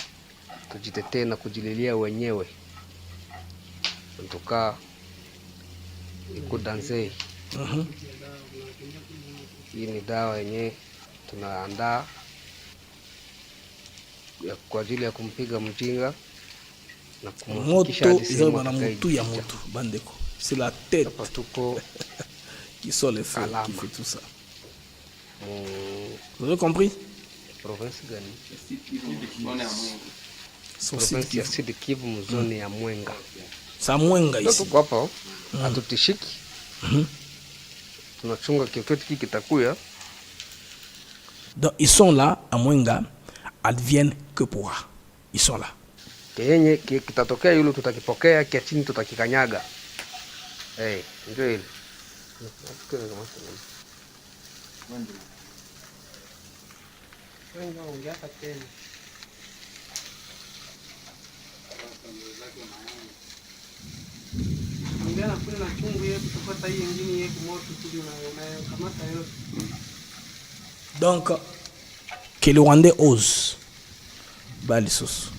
tujitetee na kujililia wenyewe. Ntoka iko danze. Hii ni dawa yenye tunaandaa kwa ajili ya kumpiga mjinga na kumfikisha hadi sehemu na mutu ya mutu bandeko. C'est la tête qui sort les feux, qui fait tout ça. Vous avez compris? Province gani? Province ya Sud Kivu mzone ya Mwenga. Sa Mwenga ici. Tuko hapa hatutishiki. Tunachunga kitu kitakuya. Donc ils sont là à Mwenga, adviennent que pourra. Ils sont là. Kenye kitatokea yule tutakipokea, kia chini tutakikanyaga. Ndio ile. Donc, que le Rwandais ose. Balisos.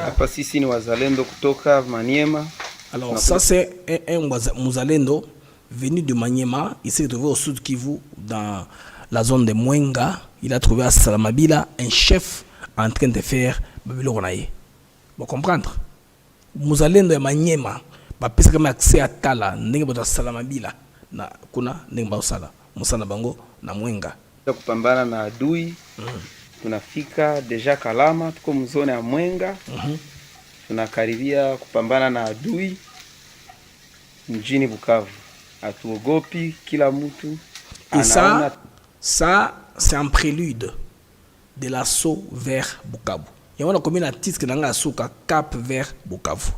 Hapa sisi ni wazalendo kutoka Maniema. Alors ça c'est un Muzalendo venu de Maniema. Il s'est retrouvé au sud Kivu dans la zone de Mwenga. Il a trouvé à Salamabila un chef en train de faire Babilo Ronaye. Vous comprendre? Muzalendo ya Maniema. Bapesa kama accès à Tala. Ndenge bota Salamabila. Na kuna ndenge baosala. Musana bango na Mwenga. Kupambana na adui. Tunafika deja Kalama, tuko mzone ya Mwenga. Tunakaribia kupambana na adui mjini Bukavu. Hatuogopi, kila mtu anaona. Ça c'est un prélude de l'assaut vers Bukavu. Yawona combien na titre nanga asuka cap vers Bukavu.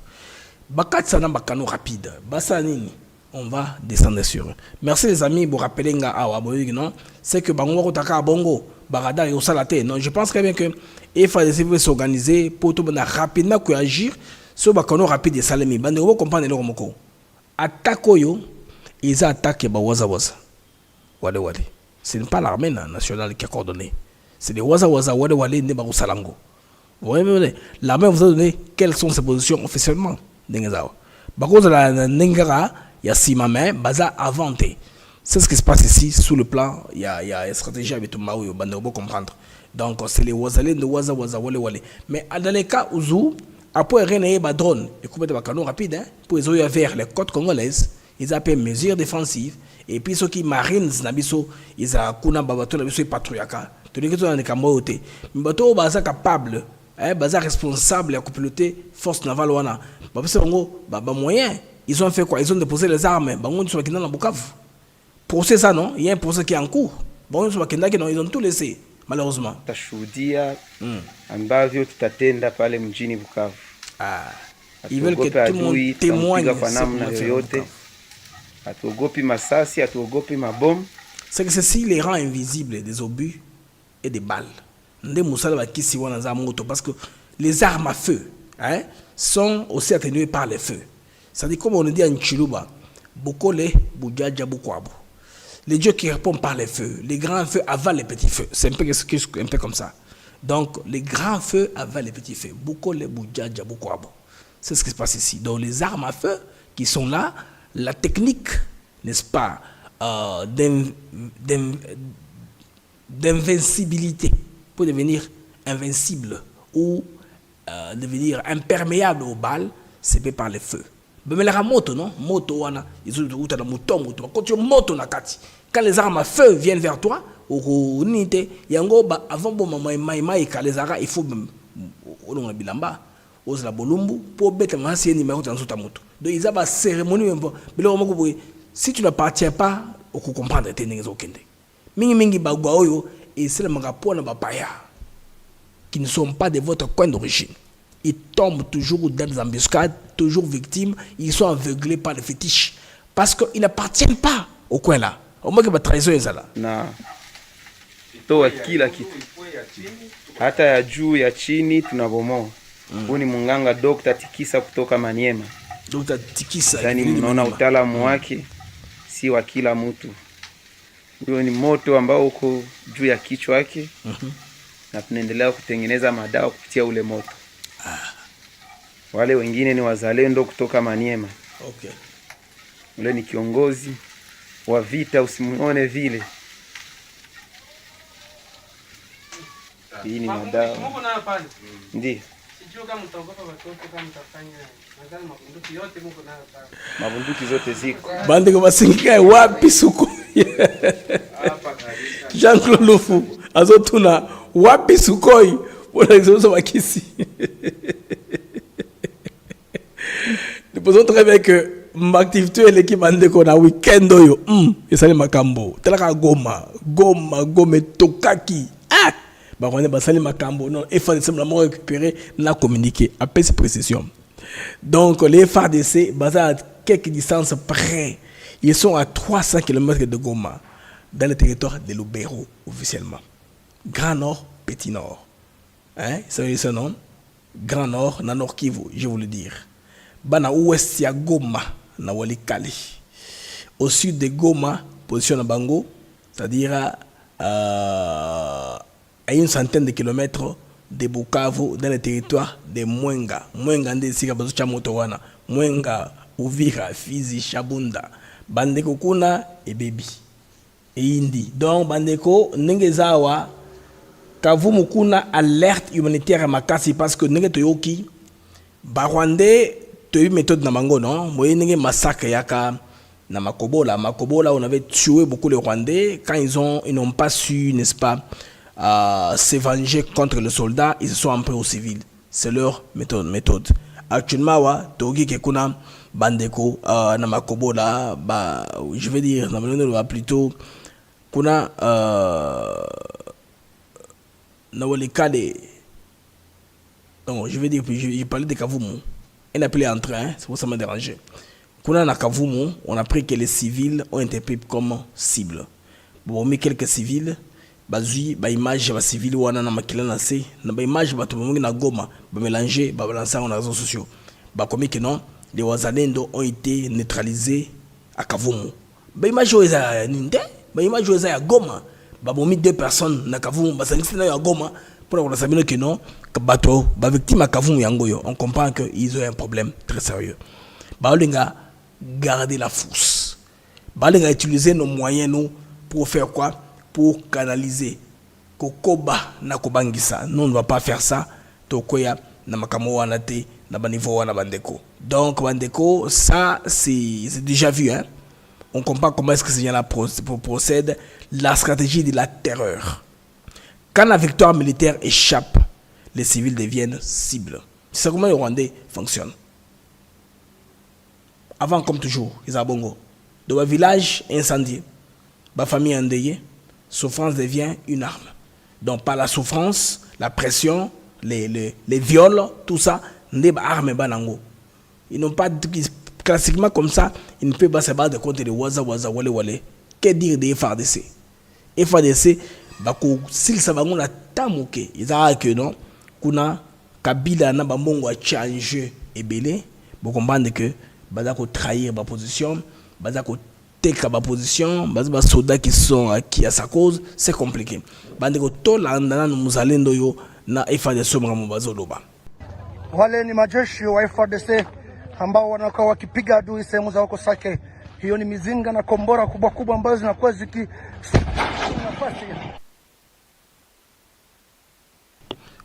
Bakatsa na bakano rapide. Basa nini? On va descendre sur eux. Merci les amis pour rappeler nga awa boyigi non, c'est que bango taka bongo barada yo salate non, je pense très bien que il faut essayer s'organiser pour tout bana rapidement que agir sur bakano rapide de salami. Bande vous comprendre le moko. Attaque yo, ils attaquent ba waza waza. Wale wale. Ce n'est pas l'armée nationale qui a coordonné. C'est les waza waza wale wale ne ba salango. Vous voyez, l'armée vous a donné quelles sont ses positions officiellement dengazawa. Bakoza la nengara ya simame baza inventé. C'est ce qui se passe ici sous le plan il y a une stratégie avec tout maou bande vous comprendre. Donc c'est les wazalé de waza waza wale wale. Mais dans les cas où après rien ba drone et couper de canon rapide hein, pour les oya vers les côtes congolaises, ils appellent mesures défensives et puis ceux qui marines na biso ils a kuna babato na biso patrouillaka. Tous les gens na kamote. Mais bato baza capable baza responsable à piloter force navale wana. Ba biso ngo ba moyen. Ils ont fait quoi? Ils ont déposé les armes. Bango sur Bakina dans Bukavu. Procès ça non? Il y a un procès qui est en cours. Bango sur Bakina non, ils ont tout laissé malheureusement. Tashuhudia ambavyo tutatenda pale mjini Bukavu. Ils veulent que tout le monde témoigne kwa namna yoyote. hatuogopi masasi, hatuogopi mabomu. C'est que ceci les rend invisibles des obus et des balles. Parce que les armes à feu, hein, sont aussi atténuées par les feux. C'est-à-dire, comme on dit en Chiluba, les dieux qui répondent par les feux, les grands feux avalent les petits feux. C'est un peu comme ça. Donc, les grands feux avalent les petits feux. C'est ce qui se passe ici. Donc, les armes à feu qui sont là, la technique, n'est-ce pas, d'invincibilité pour devenir invincible ou devenir imperméable aux balles, c'est fait par les feux. Mais la moto, non? Moto, quand les armes à feu viennent vers toi, avant il faut la bolumbu pour mettre un numéro dans ta moto. Donc ils ont une cérémonie. Si tu n'appartiens pas, on peut comprendre que tu es mingi bagwaoyo et c'est le magapo na bapaya qui ne sont pas de votre coin d'origine. Ils tombent toujours dans des embuscades, toujours victimes. Ils sont aveuglés par les fétiches parce qu'ils n'appartiennent pas au coin là. Au moins que la trahison est là. Na toa kila kitu hata ya juu ya chini tunabomoa. Huyu ni munganga Dr. Tikisa kutoka Maniema. Dr. Tikisa, yani mnaona utaalamu wake si wa kila mtu. Huyo ni moto ambao uko juu ya kichwa yake. Na tunaendelea kutengeneza madawa kupitia ule moto. Wale wengine ni wazalendo kutoka Maniema. Okay. Ule ni kiongozi wa vita, usimuone vile. Hii ni madawa. Ndiyo. Mabunduki zote ziko. Bandeko basingika wapi suko? Jean-Claude Lufu azotuna wapi sukoi wala izozo wakisi. Nous posons très bien que ma activité l'équipe bandeko na week-end yo. Et ça les makambo. Telaka goma tokaki. Ah! Bah on est basali makambo non et faut simplement récupérer la communiquer après ces précisions. Donc les FARDC basés à quelques distances près, ils sont à 300 km de Goma dans le territoire de Lubero officiellement. Grand Nord, Petit Nord. Hein, c'est ce nom. Grand Nord, na Nord Kivu, je vous le dire. Bana ouest ya Goma na Walikali. Au sud de Goma, position na Bango, c'est-à-dire à une centaine de kilomètres de Bukavu dans le territoire de Mwenga. Mwenga nde sika bazo cha moto wana. Mwenga, Uvira, Fizi, Shabunda. Bandeko kuna et Baby. Et Indi. Donc bandeko nengezawa Kavumu kuna alerte humanitaire makasi parce que nenge toyoki Barwande toyi méthode na mango non. Moye nenge massacre yaka na Makobola. Makobola on avait tué beaucoup les Rwandais quand ils n'ont pas su, n'est-ce pas, se venger contre les soldats, ils se sont en pris aux civils. C'est leur méthode. Actuellement, wa togi kekuna bandeko na Makobola, bah je vais dire na plutôt kuna na walikale. Non, je vais dire je parlais de Kavumu. On a appelé en train, c'est pour ça m'a dérangé. Kuna na Kavumu, on a pris que les civils ont été pris comme cible. Bon, mais quelques civils bazui ba image ba civil wana na makila na se na ba image ba tumungi na Goma ba mélanger ba balancer sur les réseaux sociaux ba comme que non les wazalendo ont été neutralisés à Kavumu ba image oza ninde ba image oza ya Goma ba bomi 2 personnes na Kavumu ba sangisi na ya Goma pour qu'on sache que non bato ba victime à Kavumu yangoyo on comprend que ils ont un problème très sérieux ba linga garder la force ba linga utiliser nos moyens nous pour faire quoi? Pour canaliser kokoba na kobangisa. Nous on ne va pas faire ça tokoya na makamo wana te na banivo wana bandeko. Donc bandeko ça c'est déjà vu hein. On comprend comment est-ce que ces gens-là procèdent, la stratégie de la terreur. Quand la victoire militaire échappe, les civils deviennent cibles. C'est comment les Rwandais fonctionnent. Avant comme toujours, ils ont bongo. Dans un village incendié, ma famille endeuillée, souffrance devient une arme. Donc par la souffrance, la pression, les viols, tout ça, n'est pas arme banango. Ils n'ont pas classiquement comme ça, il ne peut pas se battre contre les Waza Wale Wale. Que dire des FARDC? FARDC, s'il savait la tamuke, ils ont que non, qu'on a Kabila na bamongo a changé et belé, vous comprenez que bazako trahir ma position, bazako take ma position, bazako soldats qui sont acquis à sa cause, c'est compliqué. Bandeko to la ndana muzalendo yo na FARDC mramubazoloba. Wale ni majeshi wa FARDC ambao wanakuwa wakipiga adui sehemu za huko Sake. Hiyo ni mizinga na kombora kubwa kubwa ambazo zinakuwa ziki nafasi.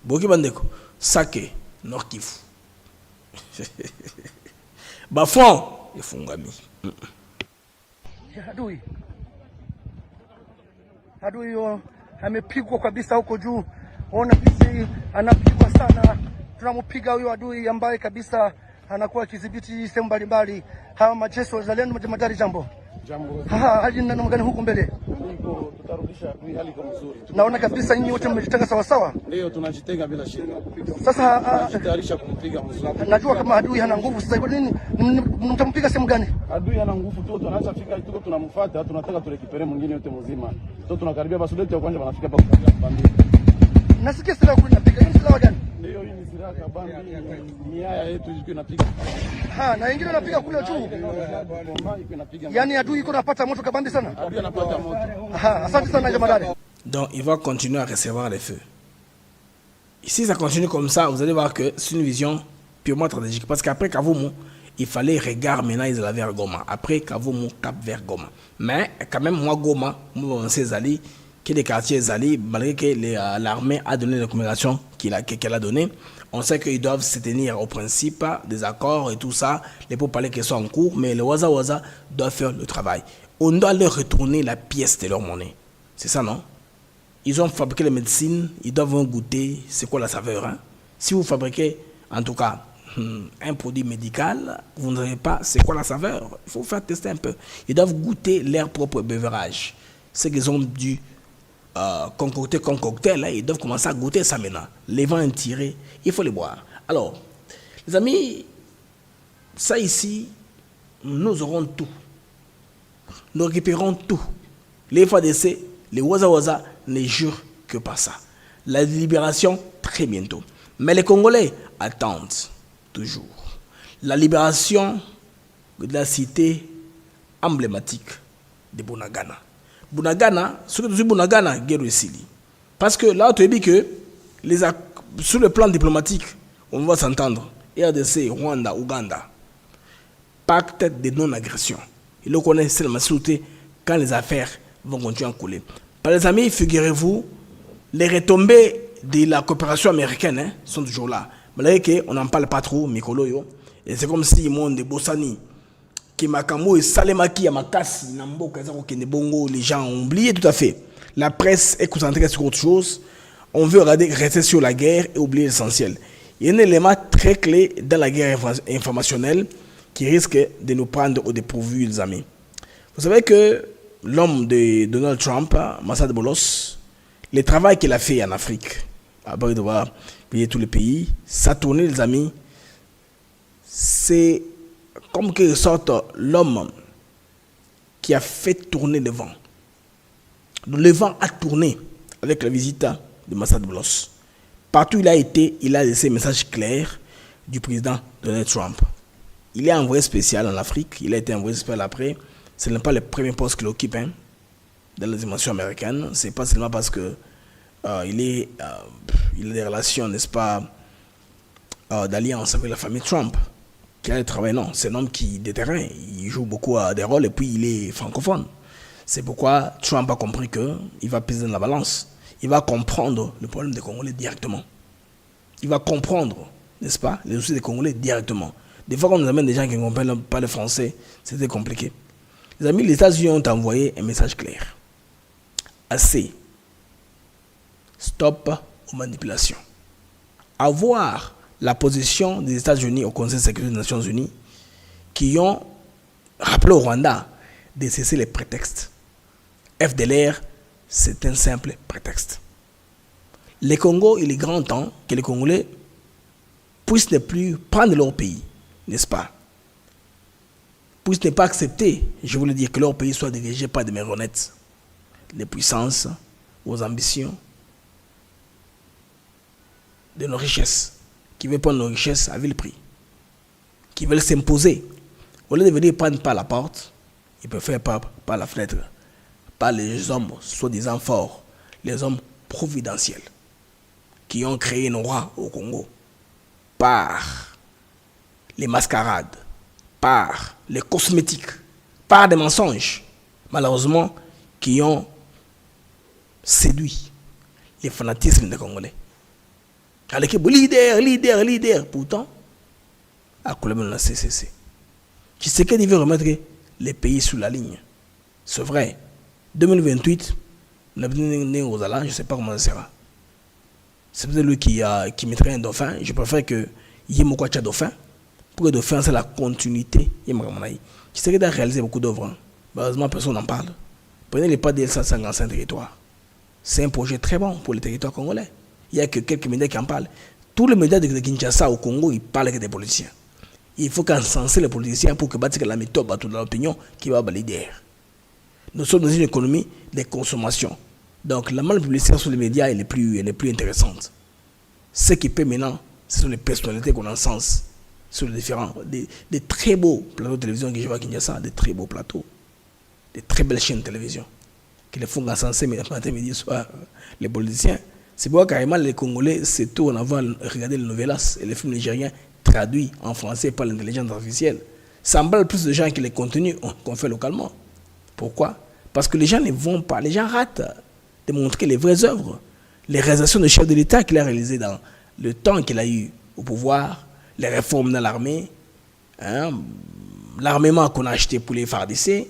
Boki bandeko Sake Nord Kivu. Bafon ifungami. Adui yo amepigwa kabisa huko juu. Ona jinsi anapigwa sana. Tunampiga huyo adui ambaye kabisa anakuwa kidhibiti sehemu mbalimbali. Hawa majeshi wa wazalendo majemadari jambo. Hali ni namna gani huko mbele? Tutarudisha adui hali kwa mzuri. Naona kabisa nyinyi wote mmejitenga sawa sawa. Ndio tunajitenga bila shida. Sasa tunajitayarisha kumpiga mzuri. Najua kama adui hana nguvu sasa, kwa nini mtampiga sehemu gani? Adui hana nguvu tu, tunaacha fika tuko tunamfuata, tunataka turekipere mwingine yote mzima. Sasa tunakaribia basi wote kwanza wanafika hapa kwa bandi. Nasikia silaha kule napiga. Hiyo silaha gani? Ndio hii ni silaha kabambi. Ni haya yetu ilikuwa inapiga. Na wengine wanapiga kule juu. Yaani adui iko napata moto kabambi sana. Adui anapata moto. Asante sana jamadari. Donc il va continuer à recevoir les feux. Si ça continue comme ça, vous allez voir que c'est une vision purement stratégique. Parce qu'après Kavumu, il fallait regarder maintenant ils allaient vers Goma. Après Kavumu, cap vers Goma. Mais quand même, moi Goma, moi on sait Zali, que les quartiers Zali, malgré que l'armée a donné les communications qu'elle a données, on sait qu'ils doivent se tenir au principe des accords et tout ça, les pourparlers qui sont en cours, mais les Waza Waza doivent faire le travail. On doit leur retourner la pièce de leur monnaie. C'est ça, non? Ils ont fabriqué les médecines, ils doivent goûter c'est quoi la saveur. Hein? Si vous fabriquez, en tout cas, un produit médical, vous ne savez pas c'est quoi la saveur. Il faut faire tester un peu. Ils doivent goûter leur propre beurrage. Ce qu'ils ont dû concocter comme cocktail, là, ils doivent commencer à goûter ça maintenant. Les vents tirés, il faut les boire. Alors, les amis, ça ici, nous aurons tout. Nous récupérons tout. Les FARDC, les Waza Waza ne jurent que par ça. La libération, très bientôt. Mais les Congolais attendent toujours la libération de la cité emblématique de Bunagana. Bunagana, ce que tu dis Bunagana, guerre Sili. Parce que là, tu as dit que sur le plan diplomatique, on va s'entendre. RDC, Rwanda, Ouganda. Pacte de non-agression. Ils le connaissent seulement sauter quand les affaires vont continuer à couler. Par les amis, figurez-vous, les retombées de la coopération américaine sont toujours là. Malgré qu'on n'en parle pas trop, Mikolo, et c'est comme si le monde de Bossani, qui Makamo et Salemaki à Makasi, Nambo, Bongo, les gens ont oublié tout à fait. La presse est concentrée sur autre chose. On veut rester sur la guerre et oublier l'essentiel. Il y a un élément très clé dans la guerre informationnelle qui risque de nous prendre au dépourvu, les amis. Vous savez que l'homme de Donald Trump, Massad Bolos, le travail qu'il a fait en Afrique, après devoir payer tous les pays, ça tournait, les amis, c'est comme quelque sorte l'homme qui a fait tourner le vent. Le vent a tourné avec la visite de Massad Bolos. Partout où il a été, il a laissé un message clair du président Donald Trump. Il est envoyé spécial en Afrique, il a été envoyé spécial après. Ce n'est pas le premier poste qu'il occupe dans la dimension américaine. Ce n'est pas seulement parce que il a des relations, n'est-ce pas, d'alliance avec la famille Trump qu'il a le travail. Non, c'est un homme qui, de terrain, il joue beaucoup à des rôles et puis il est francophone. C'est pourquoi Trump a compris qu'il va peser dans la balance. Il va comprendre le problème des Congolais directement. Il va comprendre, n'est-ce pas, les soucis des Congolais directement. Des fois, quand on nous amène des gens qui ne comprennent pas le français, c'était compliqué. Les amis, les États-Unis ont envoyé un message clair. Assez. Stop aux manipulations. Avoir la position des États-Unis au Conseil de sécurité des Nations Unies qui ont rappelé au Rwanda de cesser les prétextes. FDLR, c'est un simple prétexte. Les Congo, il est grand temps que les Congolais puissent ne plus prendre leur pays, n'est-ce pas? puissent ne pas accepter, je voulais dire, que leur pays soit dirigé par des marionnettes, les puissances, aux ambitions, de nos richesses, qui veulent prendre nos richesses à vil prix, qui veulent s'imposer. Au lieu de venir prendre par la porte, ils peuvent faire par la fenêtre, par les hommes soi-disant forts, les hommes providentiels, qui ont créé nos rois au Congo, par les mascarades, par les cosmétiques, par des mensonges, malheureusement, qui ont séduit les fanatismes des Congolais. Avec leader, pourtant, à Colombie, la CCC. Tu sais qu'il veut remettre les pays sous la ligne. C'est vrai. 2028, je ne sais pas comment ça sera. C'est peut-être lui qui mettrait un dauphin. Je préfère que Yemoko Tcha dauphin. Pour que le dauphin, c'est la continuité. Tu sais qu'il a réalisé beaucoup d'œuvres. Malheureusement, personne n'en parle. Prenez les pas de 155 territoires. C'est un projet très bon pour les territoires congolais. Il n'y a que quelques médias qui en parlent. Tous les médias de Kinshasa au Congo, ils parlent que des politiciens. Il faut qu'encenser les politiciens pour que bâtir la méthode dans l'opinion qui va valider. Nous sommes dans une économie de consommation. Donc la mal-publicité sur les médias elle est plus intéressante. Ce qui paie maintenant, ce sont les personnalités qu'on encense sur les différents, des très beaux plateaux de télévision que je vois à Kinshasa, des très beaux plateaux, des très belles chaînes de télévision qui les font encenser matin, midi, soir, les politiciens. C'est pourquoi carrément les Congolais se tournent avant de regarder les novellas et les films nigériens traduits en français par l'intelligence artificielle. Ça emballe plus de gens que les contenus qu'on fait localement. Pourquoi? Parce que les gens ne vont pas, les gens ratent de montrer les vraies œuvres, les réalisations de chef de l'État qu'il a réalisées dans le temps qu'il a eu au pouvoir, les réformes dans l'armée, l'armement qu'on a acheté pour les FARDC,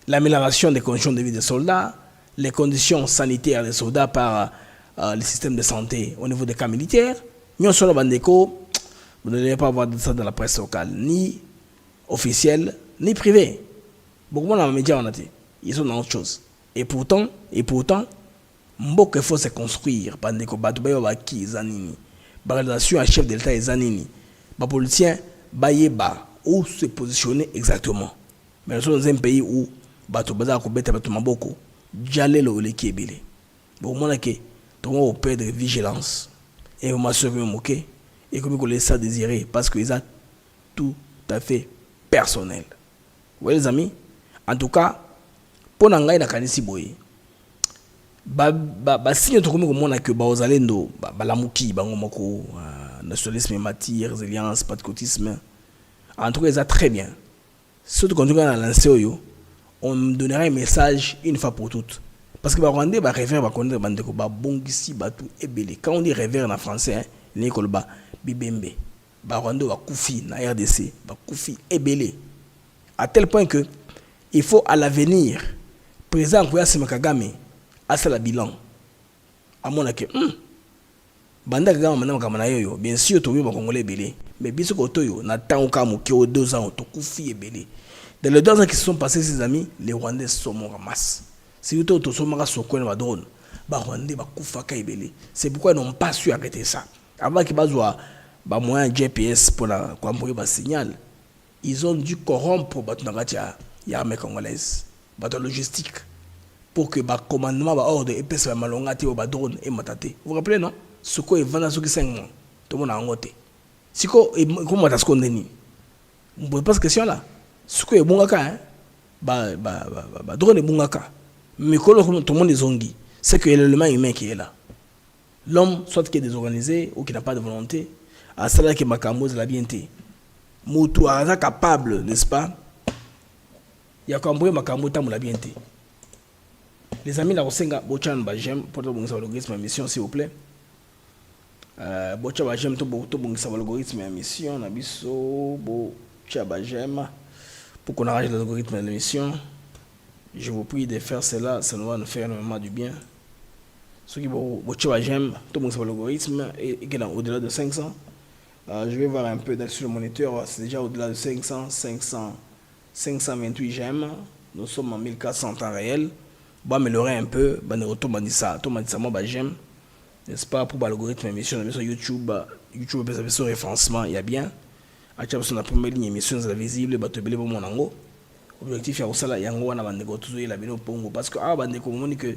l'amélioration des conditions de vie des soldats, les conditions sanitaires des soldats par le système de santé au niveau des cas militaires. Nous sommes Bandeko, vous ne devez pas avoir de ça dans la presse locale, ni officielle, ni privée. Beaucoup de médias ont été. Ils sont dans autre chose. Et pourtant, Mbok il faut se construire. Bandeko, Batoubayo Baki, Zanini. Relation à chef de l'État et Zanini. Les politiciens, Bayeba, où se positionner exactement. Mais nous sommes dans un pays où Batoubaza Kobeta Batumaboko, Djalelo Leki Ebele. Bon, moi, on peut de vigilance. Et on m'a sauvé mon moqué. Et comme on laisse ça désirer. Parce qu'ils sont tout à fait personnel. Vous voyez les amis? En tout cas, pour Nangaï na Kanisi Boye, signe de comme que Baozalendo, Balamuki, Bangomoko, nationalisme mati, résilience, patriotisme. En tout cas, ça très bien. Surtout quand on a lancé, on donnera un message une fois pour toutes. Parce que Rwandais, révère, connaître Bandeko, Bongisi, Batou, Ebele. Quand on dit révère en français, Nikolba, Bibembe, Rwandais, Koufi, na RDC, Koufi, Ebele. À tel point que il faut à l'avenir, président Kouyassima Kagame, à ça la bilan. À mon avis, Banda Kagame, maintenant, Kamana Yoyo, bien sûr, tout le monde Congolais Ebele. Mais bien sûr, Kotoyo, Nathan Okamu, qui a 2 ans, Koufi, Ebele. Dans les 2 ans qui se sont passés, ses amis, les Rwandais sont morts en masse. C'est pourquoi ils n'ont pas su arrêter ça. Avant qu'ils aient moyen GPS pour envoyer un signal, ils ont dû corrompre l'armée congolaise, la logistique, pour que le commandement ordre et pèse la malongate au drone et matate. Vous vous rappelez, non? Ce qu'on est 20 ans, 5 mois, tout le monde a engoté. Si comment est-ce qu'on est ni? Vous ne posez pas cette question-là. Ce qu'on est bon, drone est bon. Mais quand tout le monde est zongi, c'est que l'élément humain qui est là. L'homme, soit qui est désorganisé ou qui n'a pas de volonté, à cela qui est makambo de la bienté. Moutou est capable, n'est-ce pas? Il y a qu'un bruit makambo de la bienté. Les amis, la Rosenga, Bochan Bajem, pour tout le algorithme mission, s'il vous plaît. Bochan Bajem, tout le algorithme mission, Nabiso, Bochan Bajem, pour qu'on arrange l'algorithme de l'émission. Je vous prie de faire cela, ça nous va nous faire énormément du bien. Ceux qui vont j'aime, tout le monde sait l'algorithme et qui est au-delà de 500. Je vais voir un peu sur le moniteur, c'est déjà au-delà de 500, 528 j'aime. Nous sommes en 1400 temps réel. Bon, améliorer un peu, moi j'aime. N'est-ce pas, pour l'algorithme émission sur YouTube, YouTube sur référencement, il y a bien. acha sur la première ligne émission za visible bato belé bo monango objectif ya osala yango wana bandeko tuzo la bino pongo parce que bandeko moni que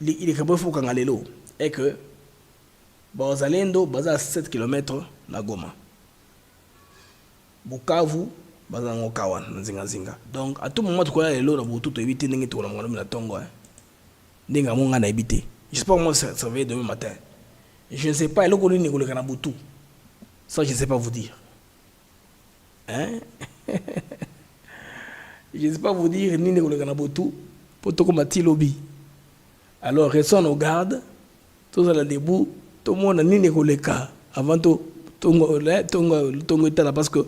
il est capable faut kanga lelo et que bazalendo baza 7 km na Goma Bukavu baza ngokawa nzinga zinga donc à tout moment tukoya lelo na butu to éviter ndenge to na ngolo na tongo ndinga monga na éviter j'espère moi ça va demain matin je ne sais pas eloko nini koleka na butu ça je ne sais pas vous dire hein je ne sais pas vous dire nini koleka na butu pour to komati lobby alors restons nos gardes tous à la debout tout le monde nini koleka avant to tongo etala parce que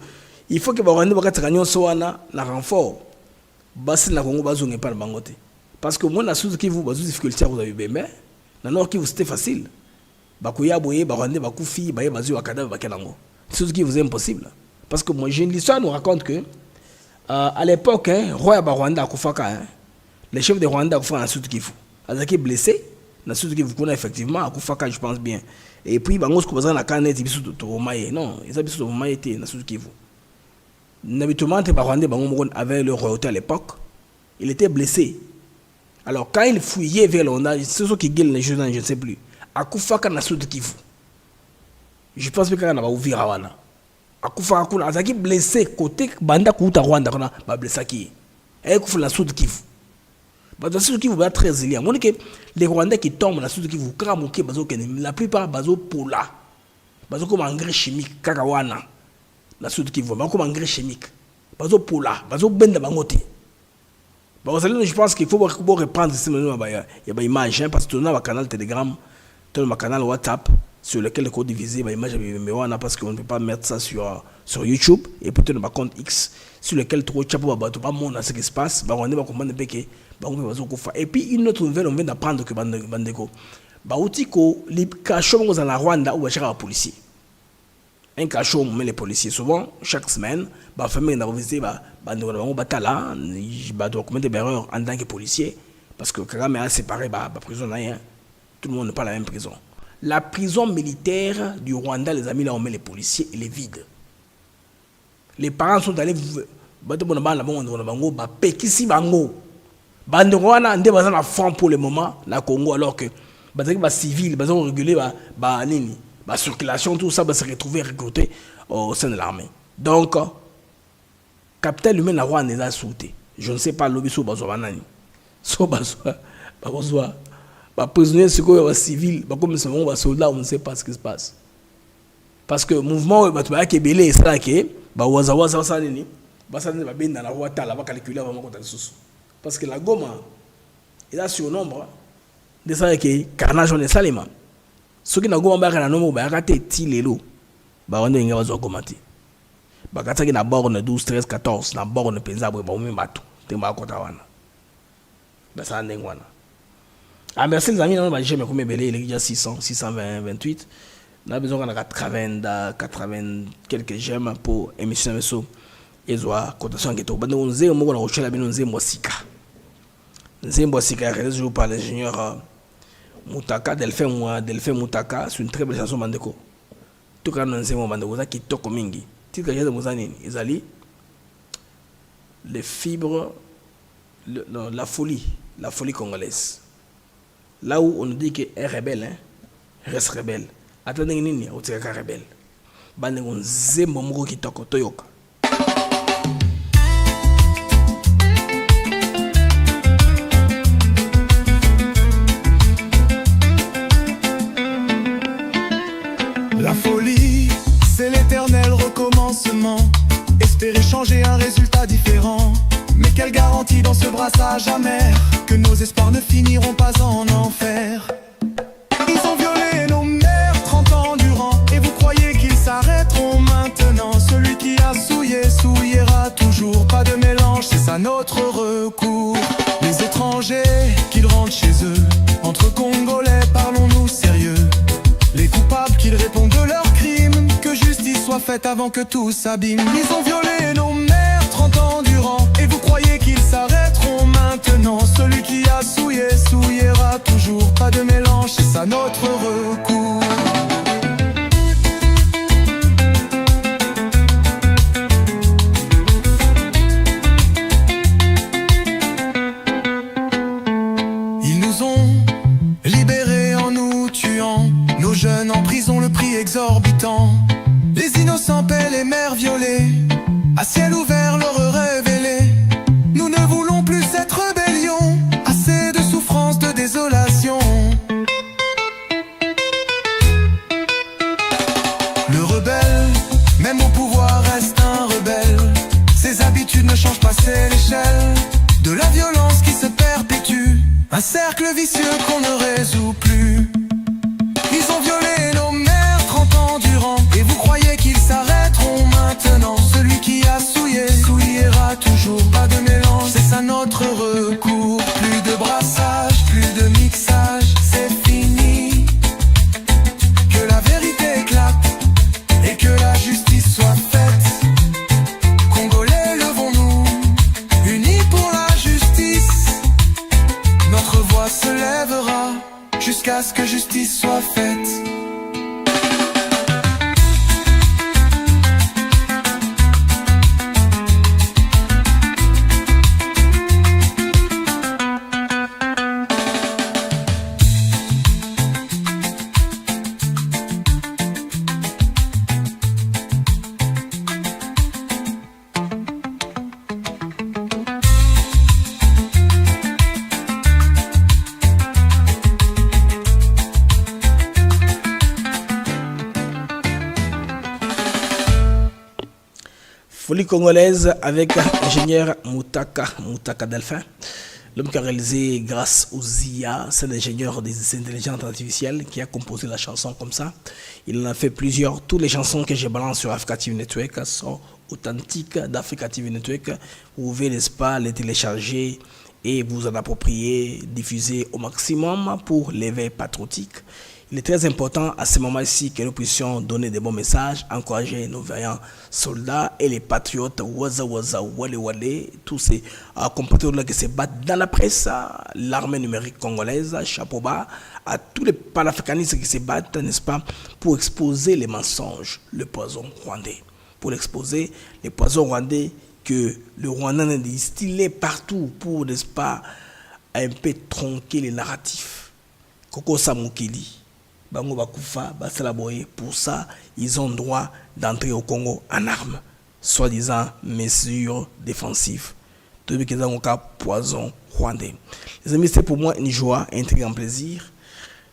il faut que barwande bakataka nyonso wana na renfort basi na Congo bazonge pas bango te parce que moi na sous qui vous bazo difficulté vous avez bien na nord qui vous c'était facile bakoya boye barwande bakufi baye bazo wa cadavre bakelango sous qui vous est impossible parce que moi j'ai une histoire nous raconte que à l'époque roi barwanda akufaka les chefs de Rwanda akufaka na sud Kivu azaki blessé na sud Kivu kuna effectivement akufaka je pense bien et puis bango ko bazana kaneti bisu to maye non ils habitent au maye te na sud Kivu n'habituellement les Rwandais avaient le royauté à l'époque il était blessé alors quand il fouillait vers le Rwanda c'est ce qui gueule les jeunes je ne sais plus akufaka na sud Kivu je pense que quand on va ouvrir wana akufaka kuna azaki blessé côté banda kuta Rwanda kana ba blessé qui et kufa na sud Kivu ba sud Kivu ba très résilient on dit que les Rwandais qui tombent na sud Kivu kramuke bazo la plupart bazo pola bazo comme engrais chimique kaka wana la sud Kivu ba comme engrais chimique bazo pola bazo benda bangote ba je pense qu'il faut reprendre ces images parce que on a un canal Telegram un canal WhatsApp sur lequel le code divisé ba image parce qu'on ne peut pas mettre ça sur YouTube et peut-être un compte X sur lequel trop chapeau ba tout pas monde ce qui se passe ba on va comprendre que et puis une autre nouvelle on vient d'apprendre que bandeko ba outiko les cachons dans la Rwanda ou à policier un cachot mais les policiers souvent chaque semaine ba famille na visiter ba batala ba doit commettre des erreurs en tant que policier parce que Kagame a séparé ba prison là tout le monde n'est pas la même prison la prison militaire du Rwanda les amis là on met les policiers et les vides les parents sont allés bato bona bana bango ba pekisi bango bande wana nde baza na front pour le moment na Congo alors que bazaki ba civil baza réguler ba nini la circulation, tout ça va se retrouver recruté au sein de l'armée. Donc, capitaine humain na Rwanda est sauté. Je ne sais pas l'objet sur Bazobanani. So Bazoa, prisonnier civil, comme un soldat, on ne sait pas ce qui se passe. Parce que le mouvement qui est belé, c'est là que Bawazawaza Sanini, Basani va bien dans la Rwanda, là va calculer avant qu'on sous. Parce que la Goma, il a sur nombre de ça qui carnage on est salima. Ceux qui n'ont pas de nombre, ils ont raté Tilelo. Ils ont raté. Ils ont raté na borne 12, 13, 14. Na borne Penzabre, ils ont raté. Ils ont raté. Ils ont raté. Ah, merci les amis. J'ai mis déjà 600, 620, 28. On a besoin de 80, quelques gemmes pour émission de so. Ils ont cotation qui est au bas de 11. On a reçu la binonze Mwasika. Mwasika réalisé par l'ingénieur Moutaka, Delphin Moutaka, c'est une très belle chanson bandeko. Tout cas, nous avons bandeko qui toque mingi. Titre que j'ai de Mouzanine, ils allaient les fibres, la folie congolaise. Là où on nous dit qu'elle est rebelle, reste rebelle. Attendez, nini, on tire qu'un rebelle. Bandeko zembo moko qui toque toyoka. La folie, c'est l'éternel recommencement. Espérer changer un résultat différent. Mais quelle garantie dans ce brassage amer que nos espoirs ne finiront pas en enfer. Ils ont violé nos mères 30 ans durant. Et vous croyez qu'ils s'arrêteront maintenant? Celui qui a souillé, souillera toujours. Pas de mélange, c'est ça notre recours. Les étrangers, qu'ils rentrent chez eux. Entre Congolais, parlons-nous sérieux. Les coupables qu'ils répondent de leurs crimes. Que justice soit faite avant que tout s'abîme. Ils ont violé nos mères 30 ans durant. Et vous croyez qu'ils s'arrêteront maintenant? Celui qui a souillé, souillera toujours. Pas de mélange, c'est ça notre recours. exorbitants. Les innocents paient les mers violées, à ciel ouvert l'horreur révélée. Nous ne voulons plus cette rébellion, assez de souffrance, de désolation. Le rebelle, même au pouvoir, reste un rebelle. Ses habitudes ne changent pas, c'est l'échelle de la violence qui se perpétue. Un cercle vicieux qu'on ne résout plus. Ils ont violé nos mères 30 ans durant, et vous croyez qu'ils s'arrêteront maintenant? Celui qui a souillé, souillera toujours. Pas de mélange, c'est ça notre recours. Plus de brassage, plus de mixage, c'est fini. Que la vérité éclate et que la justice soit faite. Congolais, levons-nous, unis pour la justice. Notre voix se lèvera jusqu'à ce que justice soit faite. Folie congolaise avec l'ingénieur Moutaka Delphin. L'homme qui a réalisé grâce aux IA, c'est l'ingénieur des intelligences artificielles qui a composé la chanson comme ça. Il en a fait plusieurs. Toutes les chansons que je balance sur Africa TV Network sont authentiques d'Africa TV Network. Vous pouvez, n'est-ce pas, les télécharger et vous en approprier, diffuser au maximum pour l'éveil patriotique. Il est très important à ce moment-ci que nous puissions donner des bons messages, encourager nos vaillants soldats et les patriotes, Waza Waza, Wale Wale, tous ces compatriotes qui se battent dans la presse, l'armée numérique congolaise, chapeau bas, à tous les panafricanistes qui se battent, n'est-ce pas, pour exposer les mensonges, le poison rwandais. Pour exposer les poisons rwandais que le Rwanda a distillé partout pour, n'est-ce pas, un peu tronquer les narratifs. Koko Samukili. Bango Bakufa, Basalaboye, pour ça, ils ont droit d'entrer au Congo en armes, soi-disant mesures défensives. Tout le monde qui a poison rwandais. Les amis, c'est pour moi une joie, un très grand plaisir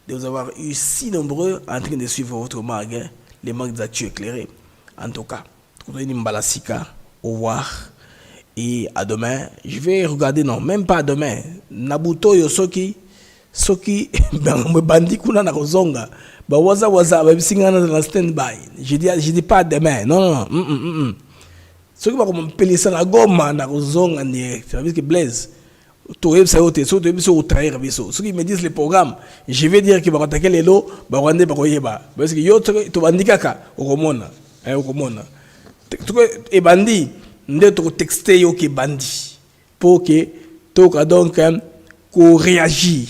de vous avoir eu si nombreux en train de suivre votre mag, les mags d'actu éclairés. En tout cas, au revoir et à demain. Je vais regarder, non, même pas demain. Nabuto Yosoki. Soki bandi kuna na kozonga ba waza ba bisingana na standby. Je dis pas demain. Non. Soki ba comme pelisa na goma na kozonga ni ça veut dire que Blaise to website ote so to biso trahir biso. Soki me disent les programmes, je vais dire que ba attaquer les lots ba rwande ba koyeba. Parce que yo to bandikaka okomona. Okomona. To e bandi nde to texter yo ke bandi pour que to ka donc ko réagir.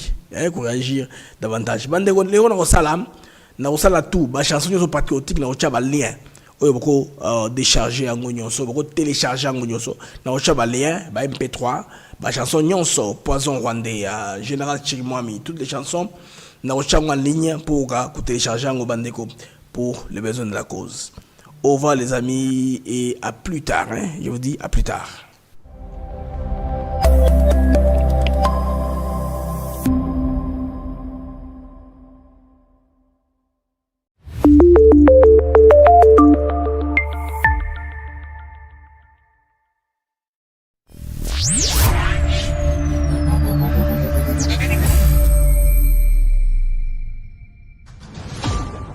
Pour réagir davantage. Bande Léon na osala tout, ba chanson yo patriotique na ocha ba lien. Oyo boko décharger en nyonso, boko télécharger en nyonso. Na ocha ba lien, ba MP3, ba chanson nyonso, poison rwandais, général Chirimwami, toutes les chansons na ocha en ligne pour télécharger en bandeko pour les besoins de la cause. Au revoir les amis et à plus tard, hein. Je vous dis à plus tard.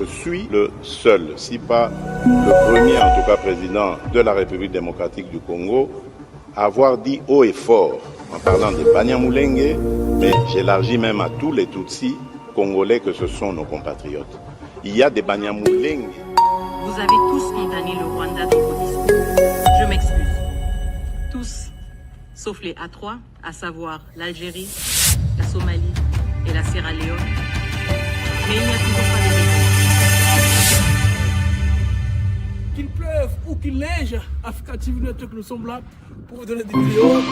Je suis le seul, si pas le premier en tout cas président de la République démocratique du Congo, à avoir dit haut et fort, en parlant de Banyamulenge, mais j'élargis même à tous les Tutsis congolais que ce sont nos compatriotes. Il y a des Banyamulenge. Vous avez tous condamné le Rwanda dans vos discours. Je m'excuse. Tous, sauf les A3, à savoir l'Algérie, la Somalie et la Sierra Leone. Mais il n'y a toujours pas de réponse. Qu'il pleuve ou qu'il neige, Africa TV Network, nous sommes là pour vous donner des vidéos.